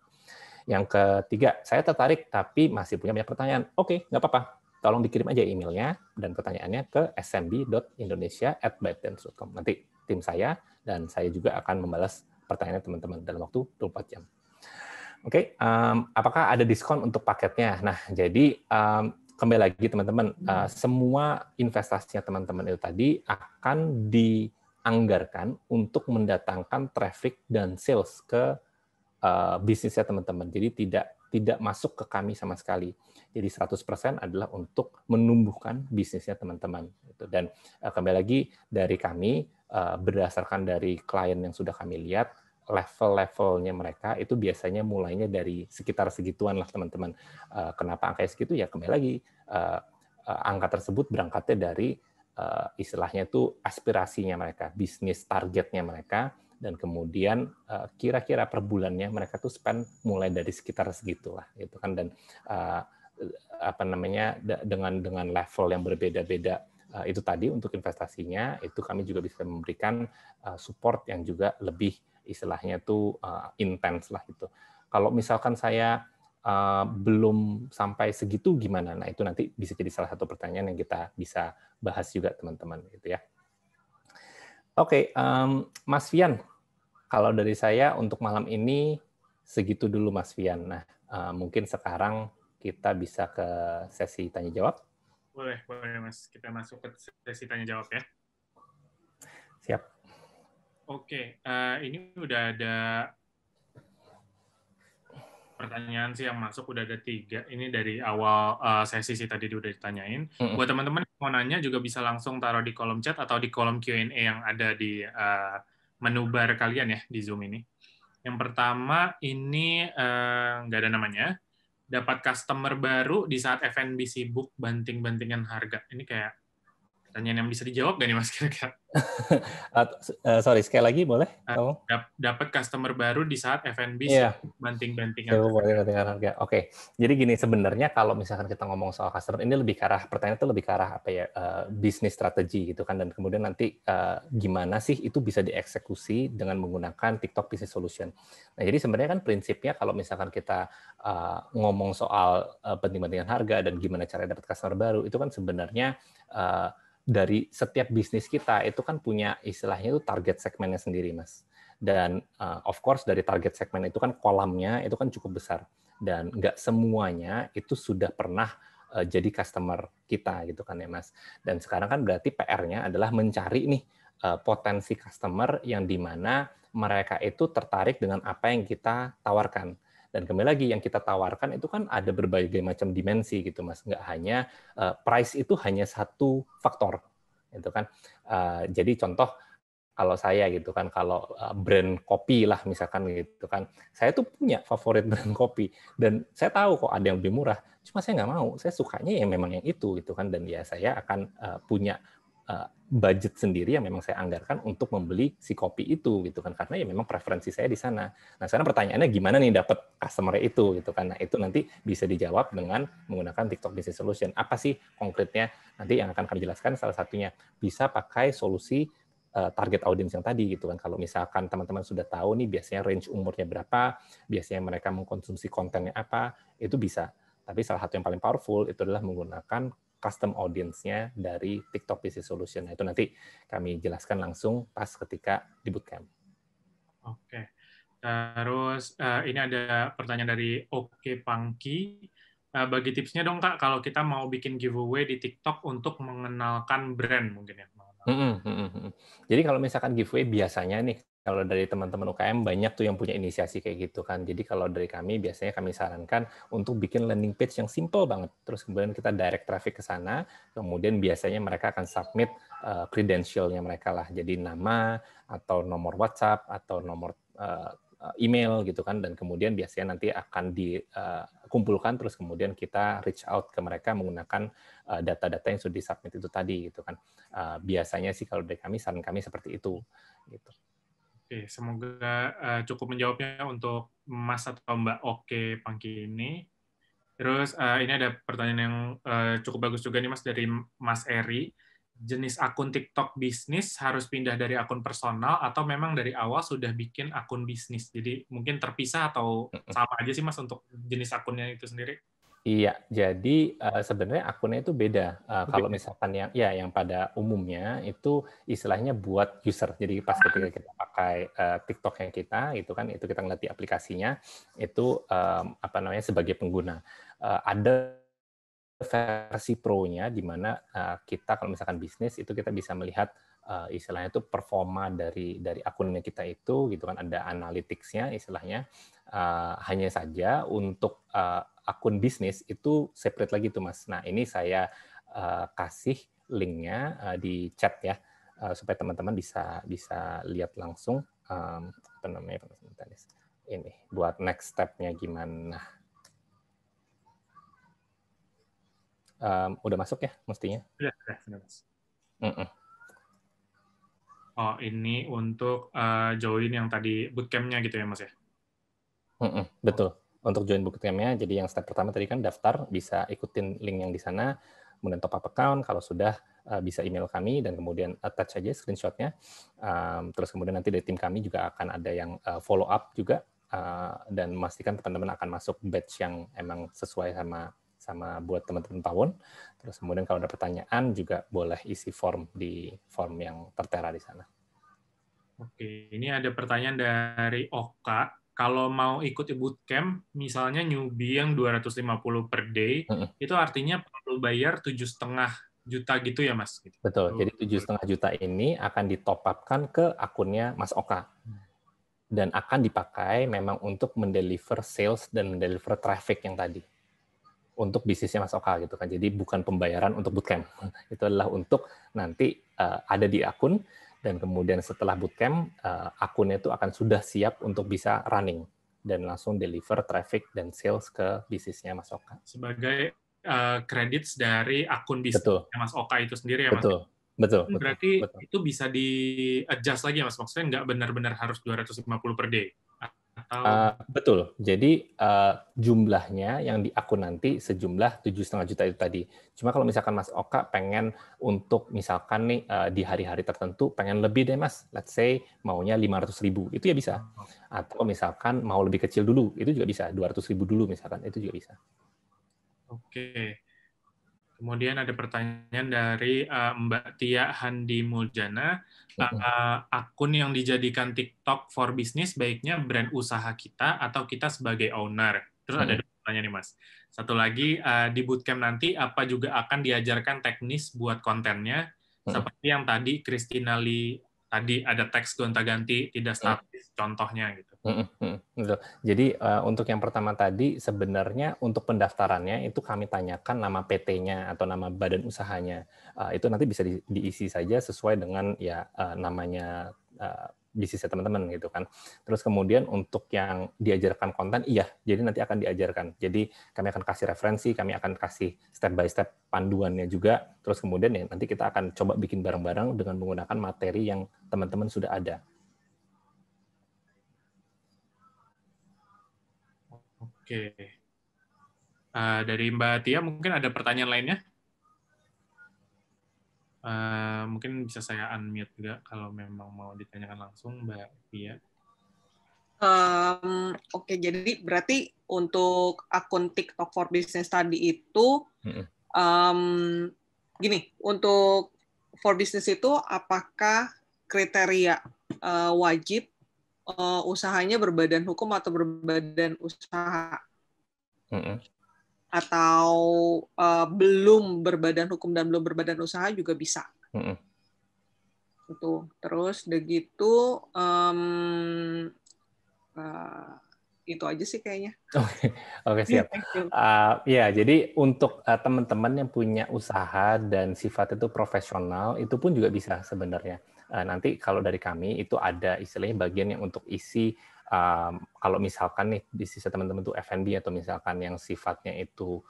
Yang ketiga, saya tertarik tapi masih punya banyak pertanyaan. Oke, nggak apa-apa. Tolong dikirim aja emailnya dan pertanyaannya ke smb.indonesia@bytedance.com. Nanti tim saya dan saya juga akan membalas pertanyaan teman-teman dalam waktu 24 jam. Oke, apakah ada diskon untuk paketnya? Nah, jadi kembali lagi teman-teman, semua investasinya teman-teman itu tadi akan dianggarkan untuk mendatangkan traffic dan sales ke bisnisnya teman-teman. Jadi tidak masuk ke kami sama sekali. Jadi 100% adalah untuk menumbuhkan bisnisnya teman-teman. Dan kembali lagi dari kami, berdasarkan dari klien yang sudah kami lihat, level-levelnya mereka itu biasanya mulainya dari sekitar segituan lah teman-teman. Kenapa angkanya segitu? Ya kembali lagi, angka tersebut berangkatnya dari istilahnya itu aspirasinya mereka, bisnis targetnya mereka, dan kemudian kira-kira per bulannya mereka tuh spend mulai dari sekitar segitulah, gitu kan. Dan dengan level yang berbeda-beda itu tadi untuk investasinya, itu kami juga bisa memberikan support yang juga lebih istilahnya tuh intens lah gitu. Kalau misalkan saya belum sampai segitu gimana? Nah, itu nanti bisa jadi salah satu pertanyaan yang kita bisa bahas juga teman-teman gitu ya. Oke, Mas Fian, kalau dari saya untuk malam ini segitu dulu Mas Fian. Nah, mungkin sekarang kita bisa ke sesi tanya jawab. Boleh Mas. Kita masuk ke sesi tanya jawab ya. Siap. Oke, ini udah ada pertanyaan sih yang masuk, udah ada 3. Ini dari awal sesi sih tadi udah ditanyain. Buat teman-teman yang mau nanya juga bisa langsung taruh di kolom chat atau di kolom Q&A yang ada di menu bar kalian ya di Zoom ini. Yang pertama ini nggak ada namanya. Dapat customer baru di saat F&B sibuk banting-bantingan harga. Ini kayak pertanyaan yang bisa dijawab nggak nih Mas kira-kira? Sorry, sekali lagi boleh? Dapat customer baru di saat F&B banting-bantingan harga. Oke, jadi gini sebenarnya kalau misalkan kita ngomong soal customer ini lebih ke arah pertanyaan itu lebih ke arah apa ya, bisnis strategi gitu kan, dan kemudian nanti gimana sih itu bisa dieksekusi dengan menggunakan TikTok Business Solution. Nah, jadi sebenarnya kan prinsipnya kalau misalkan kita ngomong soal banting-bantingan harga dan gimana cara dapat customer baru, itu kan sebenarnya dari setiap bisnis kita itu kan punya istilahnya itu target segmennya sendiri, Mas. Dan of course dari target segmen itu kan kolamnya itu kan cukup besar dan nggak semuanya itu sudah pernah jadi customer kita gitu kan ya Mas. Dan sekarang kan berarti PR-nya adalah mencari nih potensi customer yang di mana mereka itu tertarik dengan apa yang kita tawarkan. Dan kembali lagi yang kita tawarkan itu kan ada berbagai macam dimensi gitu Mas. Nggak hanya price itu hanya satu faktor gitu kan. Jadi contoh kalau saya gitu kan, kalau brand kopi lah misalkan gitu kan, saya tuh punya favorit brand kopi dan saya tahu kok ada yang lebih murah, cuma saya nggak mau, saya sukanya yang memang yang itu gitu kan, dan ya saya akan punya budget sendiri yang memang saya anggarkan untuk membeli si kopi itu gitu kan, karena ya memang preferensi saya di sana. Nah sekarang pertanyaannya gimana nih dapat customer itu gitu kan, nah itu nanti bisa dijawab dengan menggunakan TikTok Business Solution. Apa sih konkretnya? Nanti yang akan kami jelaskan salah satunya bisa pakai solusi target audience yang tadi gitu kan. Kalau misalkan teman-teman sudah tahu nih biasanya range umurnya berapa, biasanya mereka mengkonsumsi kontennya apa, itu bisa. Tapi salah satu yang paling powerful itu adalah menggunakan custom audience-nya dari TikTok Business Solution. Nah, itu nanti kami jelaskan langsung pas ketika di bootcamp. Oke. Terus ini ada pertanyaan dari Oke Pangki. Bagi tipsnya dong Kak, kalau kita mau bikin giveaway di TikTok untuk mengenalkan brand mungkin ya. Jadi kalau misalkan giveaway biasanya nih, kalau dari teman-teman UKM banyak tuh yang punya inisiasi kayak gitu kan. Jadi kalau dari kami biasanya kami sarankan untuk bikin landing page yang simple banget. Terus kemudian kita direct traffic ke sana, kemudian biasanya mereka akan submit credential-nya mereka lah. Jadi nama atau nomor WhatsApp atau nomor email gitu kan, dan kemudian biasanya nanti akan dikumpulkan terus kemudian kita reach out ke mereka menggunakan data-data yang sudah disubmit itu tadi gitu kan. Biasanya sih kalau dari kami, saran kami seperti itu gitu. Oke, semoga cukup menjawabnya untuk Mas atau Mbak Oke Pangki ini. Terus ini ada pertanyaan yang cukup bagus juga nih Mas dari Mas Eri. Jenis akun TikTok bisnis harus pindah dari akun personal atau memang dari awal sudah bikin akun bisnis? Jadi mungkin terpisah atau sama aja sih Mas untuk jenis akunnya itu sendiri? Iya, jadi sebenarnya akunnya itu beda. Kalau misalkan yang pada umumnya itu istilahnya buat user. Jadi pas ketika kita pakai TikTok yang kita, itu kan itu kita ngeliat di aplikasinya itu sebagai pengguna. Ada versi pro-nya di mana kita kalau misalkan bisnis itu kita bisa melihat istilahnya itu performa dari akunnya kita itu gitu kan, ada analytics-nya istilahnya. Hanya saja untuk akun bisnis itu separate lagi tuh Mas. Nah, ini saya kasih linknya di chat ya, supaya teman-teman bisa lihat langsung ini buat next step-nya gimana. Udah masuk ya mestinya? Sudah Mas. Oh, ini untuk join yang tadi bootcamp-nya gitu ya Mas ya? Betul. Untuk join bootcamp-nya, jadi yang step pertama tadi kan daftar, bisa ikutin link yang di sana, kemudian top up account, kalau sudah bisa email kami, dan kemudian attach aja screenshot-nya. Terus kemudian nanti dari tim kami juga akan ada yang follow up juga, dan memastikan teman-teman akan masuk batch yang emang sesuai sama buat teman-teman Pawon. Terus kemudian kalau ada pertanyaan juga boleh isi form di form yang tertera di sana. Oke, ini ada pertanyaan dari Oka. Kalau mau ikut bootcamp, misalnya newbie yang 250 per day, itu artinya perlu bayar 7,5 juta gitu ya, Mas? Betul, jadi 7,5 juta ini akan ditop up-kan ke akunnya Mas Oka. Dan akan dipakai memang untuk mendeliver sales dan mendeliver traffic yang tadi. Untuk bisnisnya Mas Oka gitu kan. Jadi bukan pembayaran untuk bootcamp. Itu adalah untuk nanti ada di akun, dan kemudian setelah bootcamp, akunnya itu akan sudah siap untuk bisa running dan langsung deliver traffic dan sales ke bisnisnya Mas Oka. Sebagai credits dari akun bisnisnya Mas Oka itu sendiri ya, Mas? Betul. Berarti itu bisa di-adjust lagi ya, Mas? Maksudnya nggak benar-benar harus 250 per day? Betul. Jadi jumlahnya yang di akun nanti sejumlah 7,5 juta itu tadi. Cuma kalau misalkan Mas Oka pengen untuk misalkan nih di hari-hari tertentu pengen lebih deh Mas, let's say maunya 500.000, itu ya bisa. Atau misalkan mau lebih kecil dulu, itu juga bisa. 200.000 dulu misalkan, itu juga bisa. Oke. Kemudian ada pertanyaan dari Mbak Tia Handi Muljana. Akun yang dijadikan TikTok for Business baiknya brand usaha kita atau kita sebagai owner? Terus ada tanya nih Mas. Satu lagi, di bootcamp nanti apa juga akan diajarkan teknis buat kontennya, seperti yang tadi Christina Lee, tadi ada teks gonta-ganti, tidak statis, contohnya gitu. Betul. Jadi untuk yang pertama tadi, sebenarnya untuk pendaftarannya itu kami tanyakan nama PT-nya atau nama badan usahanya. Itu nanti bisa diisi saja sesuai dengan ya namanya bisnisnya teman-teman gitu kan. Terus kemudian untuk yang diajarkan konten, iya, jadi nanti akan diajarkan. Jadi kami akan kasih referensi, kami akan kasih step by step panduannya juga. Terus kemudian ya nanti kita akan coba bikin bareng-bareng dengan menggunakan materi yang teman-teman sudah ada. Oke. Dari Mbak Tia mungkin ada pertanyaan lainnya? Mungkin bisa saya unmute juga kalau memang mau ditanyakan langsung, Mbak Tia. Oke, jadi berarti untuk akun TikTok for Business tadi itu, gini, untuk for Business itu apakah kriteria wajib usahanya berbadan hukum atau berbadan usaha? Atau belum berbadan hukum dan belum berbadan usaha juga bisa. Itu. Terus udah gitu, itu aja sih kayaknya. Oke, siap. Ya, jadi untuk teman-teman yang punya usaha dan sifat itu profesional, itu pun juga bisa sebenarnya. Nanti kalau dari kami itu ada istilahnya bagian yang untuk isi, kalau misalkan nih bisnis teman-teman tuh F&B atau misalkan yang sifatnya itu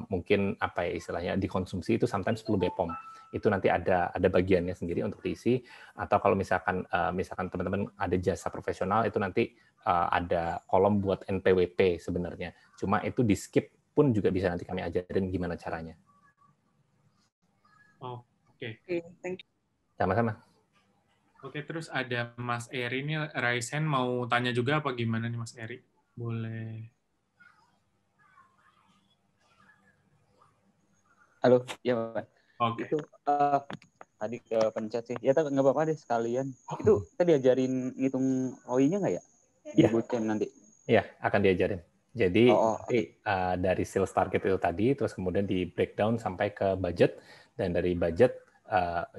mungkin apa ya istilahnya dikonsumsi itu sometimes perlu BPOM. Itu nanti ada bagiannya sendiri untuk diisi. Atau kalau misalkan teman-teman ada jasa profesional itu nanti ada kolom buat NPWP sebenarnya. Cuma itu di skip pun juga bisa nanti kami ajarin gimana caranya. Oke. Thank you. Sama-sama. Oke, terus ada Mas Eri nih, Raisen mau tanya juga apa gimana nih Mas Eri? Boleh. Halo, ya Pak. Oke. Itu tadi ke pencet sih. Ya nggak apa-apa deh sekalian. Itu kita diajarin ngitung ROI-nya nggak ya? Di bootcamp nanti. Iya, akan diajarin. Jadi dari sales target itu tadi, terus kemudian di breakdown sampai ke budget, dan dari budget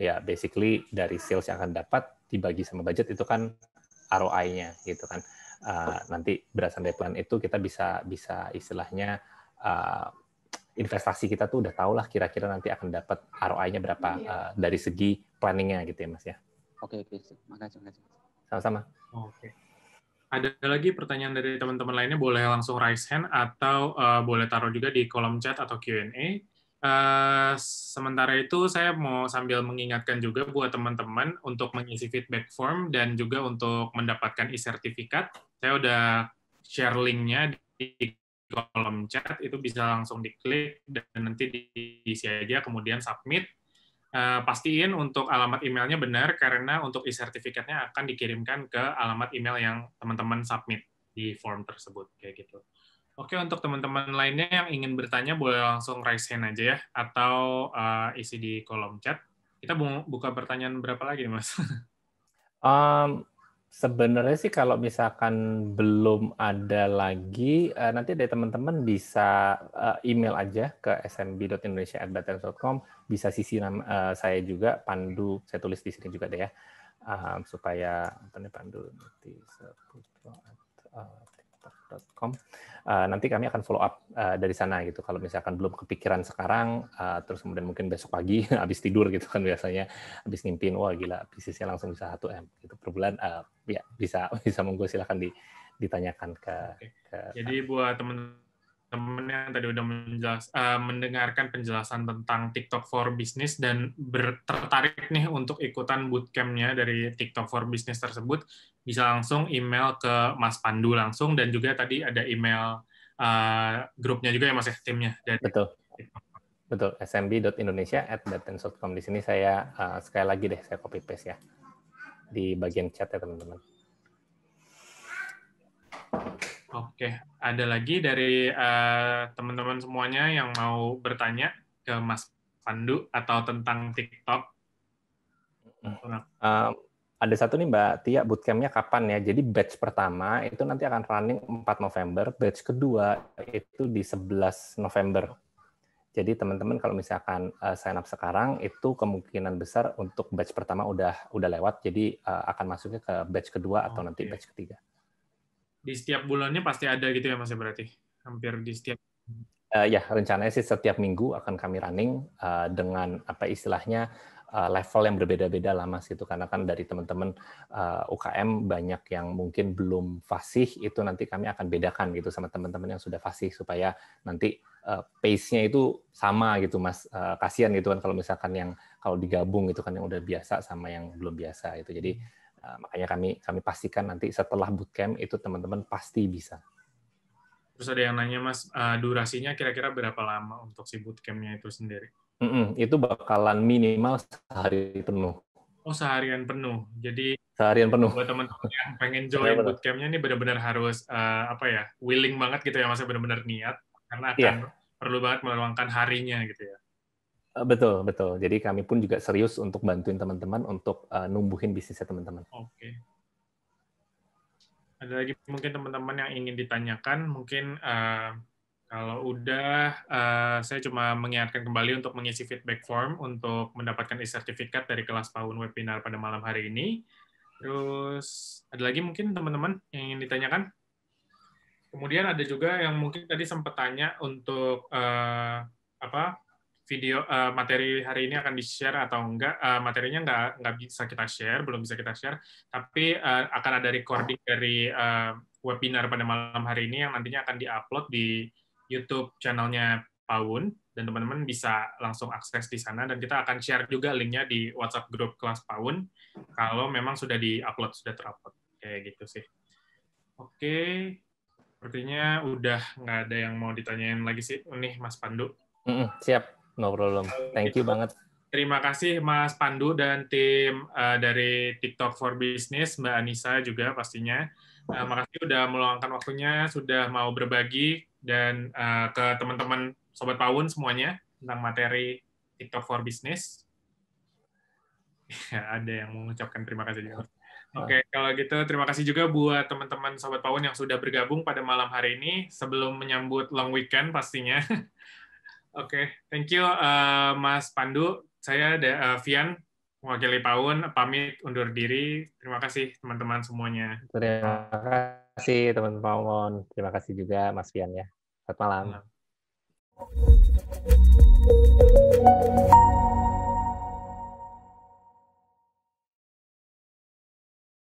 ya basically dari sales yang akan dapat dibagi sama budget itu kan ROI-nya gitu kan. Nanti berdasarkan dari plan itu kita bisa istilahnya investasi kita tuh udah tahu lah kira-kira nanti akan dapat ROI-nya berapa dari segi planning-nya gitu ya Mas ya. Oke. Makasih. Sama-sama. Oke. Ada lagi pertanyaan dari teman-teman lainnya, boleh langsung raise hand atau boleh taruh juga di kolom chat atau Q&A. Sementara itu saya mau sambil mengingatkan juga buat teman-teman untuk mengisi feedback form dan juga untuk mendapatkan e-sertifikat. Saya udah share link-nya di kolom chat, itu bisa langsung diklik dan nanti diisi aja, kemudian submit. Pastiin untuk alamat emailnya benar, karena untuk e-sertifikatnya akan dikirimkan ke alamat email yang teman-teman submit di form tersebut, kayak gitu. Oke, untuk teman-teman lainnya yang ingin bertanya, boleh langsung raise hand aja ya, atau isi di kolom chat. Kita buka pertanyaan berapa lagi nih, Mas? Sebenarnya sih kalau misalkan belum ada lagi, nanti dari teman-teman bisa email aja ke smb.indonesia@batens.com, bisa sisi nama saya juga, Pandu, saya tulis di sini juga deh ya, supaya pandu.tiktok.com. Nanti kami akan follow up dari sana gitu. Kalau misalkan belum kepikiran sekarang, terus kemudian mungkin besok pagi habis tidur gitu kan biasanya, habis ngimpin, wah gila bisnisnya langsung bisa 1M gitu per bulan, ya bisa monggo silakan ditanyakan ke. Jadi buat teman-teman yang tadi udah mendengarkan penjelasan tentang TikTok for Business dan tertarik nih untuk ikutan bootcamp-nya dari TikTok for Business tersebut, bisa langsung email ke Mas Pandu langsung, dan juga tadi ada email grupnya juga ya Mas ya, timnya. Betul, smb.indonesia@batens.com. Di sini saya sekali lagi deh saya copy paste ya di bagian chat ya teman-teman. Oke, ada lagi dari teman-teman semuanya yang mau bertanya ke Mas Pandu atau tentang TikTok? Ada satu nih Mbak Tia, bootcamp-nya kapan ya? Jadi batch pertama itu nanti akan running 4 November, batch kedua itu di 11 November. Jadi teman-teman kalau misalkan sign up sekarang, itu kemungkinan besar untuk batch pertama udah lewat, jadi akan masuknya ke batch kedua atau nanti batch ketiga. Di setiap bulannya pasti ada gitu ya Mas ya berarti? Hampir di setiap... Ya, rencananya sih setiap minggu akan kami running dengan apa istilahnya level yang berbeda-beda lah Mas gitu, karena kan dari teman-teman UKM banyak yang mungkin belum fasih, itu nanti kami akan bedakan gitu sama teman-teman yang sudah fasih supaya nanti pace-nya itu sama gitu Mas. Kasihan gitu kan kalau misalkan yang kalau digabung gitu kan yang udah biasa sama yang belum biasa itu. Jadi makanya kami pastikan nanti setelah bootcamp itu teman-teman pasti bisa. Terus ada yang nanya Mas, durasinya kira-kira berapa lama untuk si bootcamp-nya itu sendiri? Itu bakalan minimal sehari penuh. Oh, seharian penuh. Jadi seharian penuh. Buat teman-teman yang pengen join bootcamp-nya ini benar-benar harus willing banget gitu ya, Mas, benar-benar niat karena akan perlu banget meluangkan harinya gitu ya. Betul. Jadi kami pun juga serius untuk bantuin teman-teman untuk numbuhin bisnisnya teman-teman. Oke. Ada lagi mungkin teman-teman yang ingin ditanyakan, mungkin kalau udah, saya cuma mengingatkan kembali untuk mengisi feedback form untuk mendapatkan e-sertifikat dari kelas PAUN webinar pada malam hari ini. Terus, ada lagi mungkin teman-teman yang ingin ditanyakan? Kemudian ada juga yang mungkin tadi sempat tanya untuk video materi hari ini akan di-share atau enggak. Materinya nggak bisa kita share, belum bisa kita share, tapi akan ada recording dari webinar pada malam hari ini yang nantinya akan di-upload di YouTube channel-nya PAUN, dan teman-teman bisa langsung akses di sana, dan kita akan share juga linknya di WhatsApp grup kelas PAUN, kalau memang sudah di-upload, sudah ter-upload. Kayak gitu sih. Oke, sepertinya udah nggak ada yang mau ditanyain lagi sih. Nih, Mas Pandu. Siap, no problem. Thank you banget. Terima kasih Mas Pandu dan tim dari TikTok for Business, Mbak Anissa juga pastinya. Makasih udah meluangkan waktunya, sudah mau berbagi, dan ke teman-teman Sobat PAUN semuanya tentang materi TikTok for Business. Ya, ada yang mengucapkan terima kasih juga. Oke, kalau gitu terima kasih juga buat teman-teman Sobat PAUN yang sudah bergabung pada malam hari ini sebelum menyambut long weekend pastinya. Oke, thank you Mas Pandu. Saya Vian, mewakili PAUN, pamit undur diri. Terima kasih teman-teman semuanya. Terima kasih teman-teman PAUN. Terima kasih juga Mas Vian ya. Selamat malam.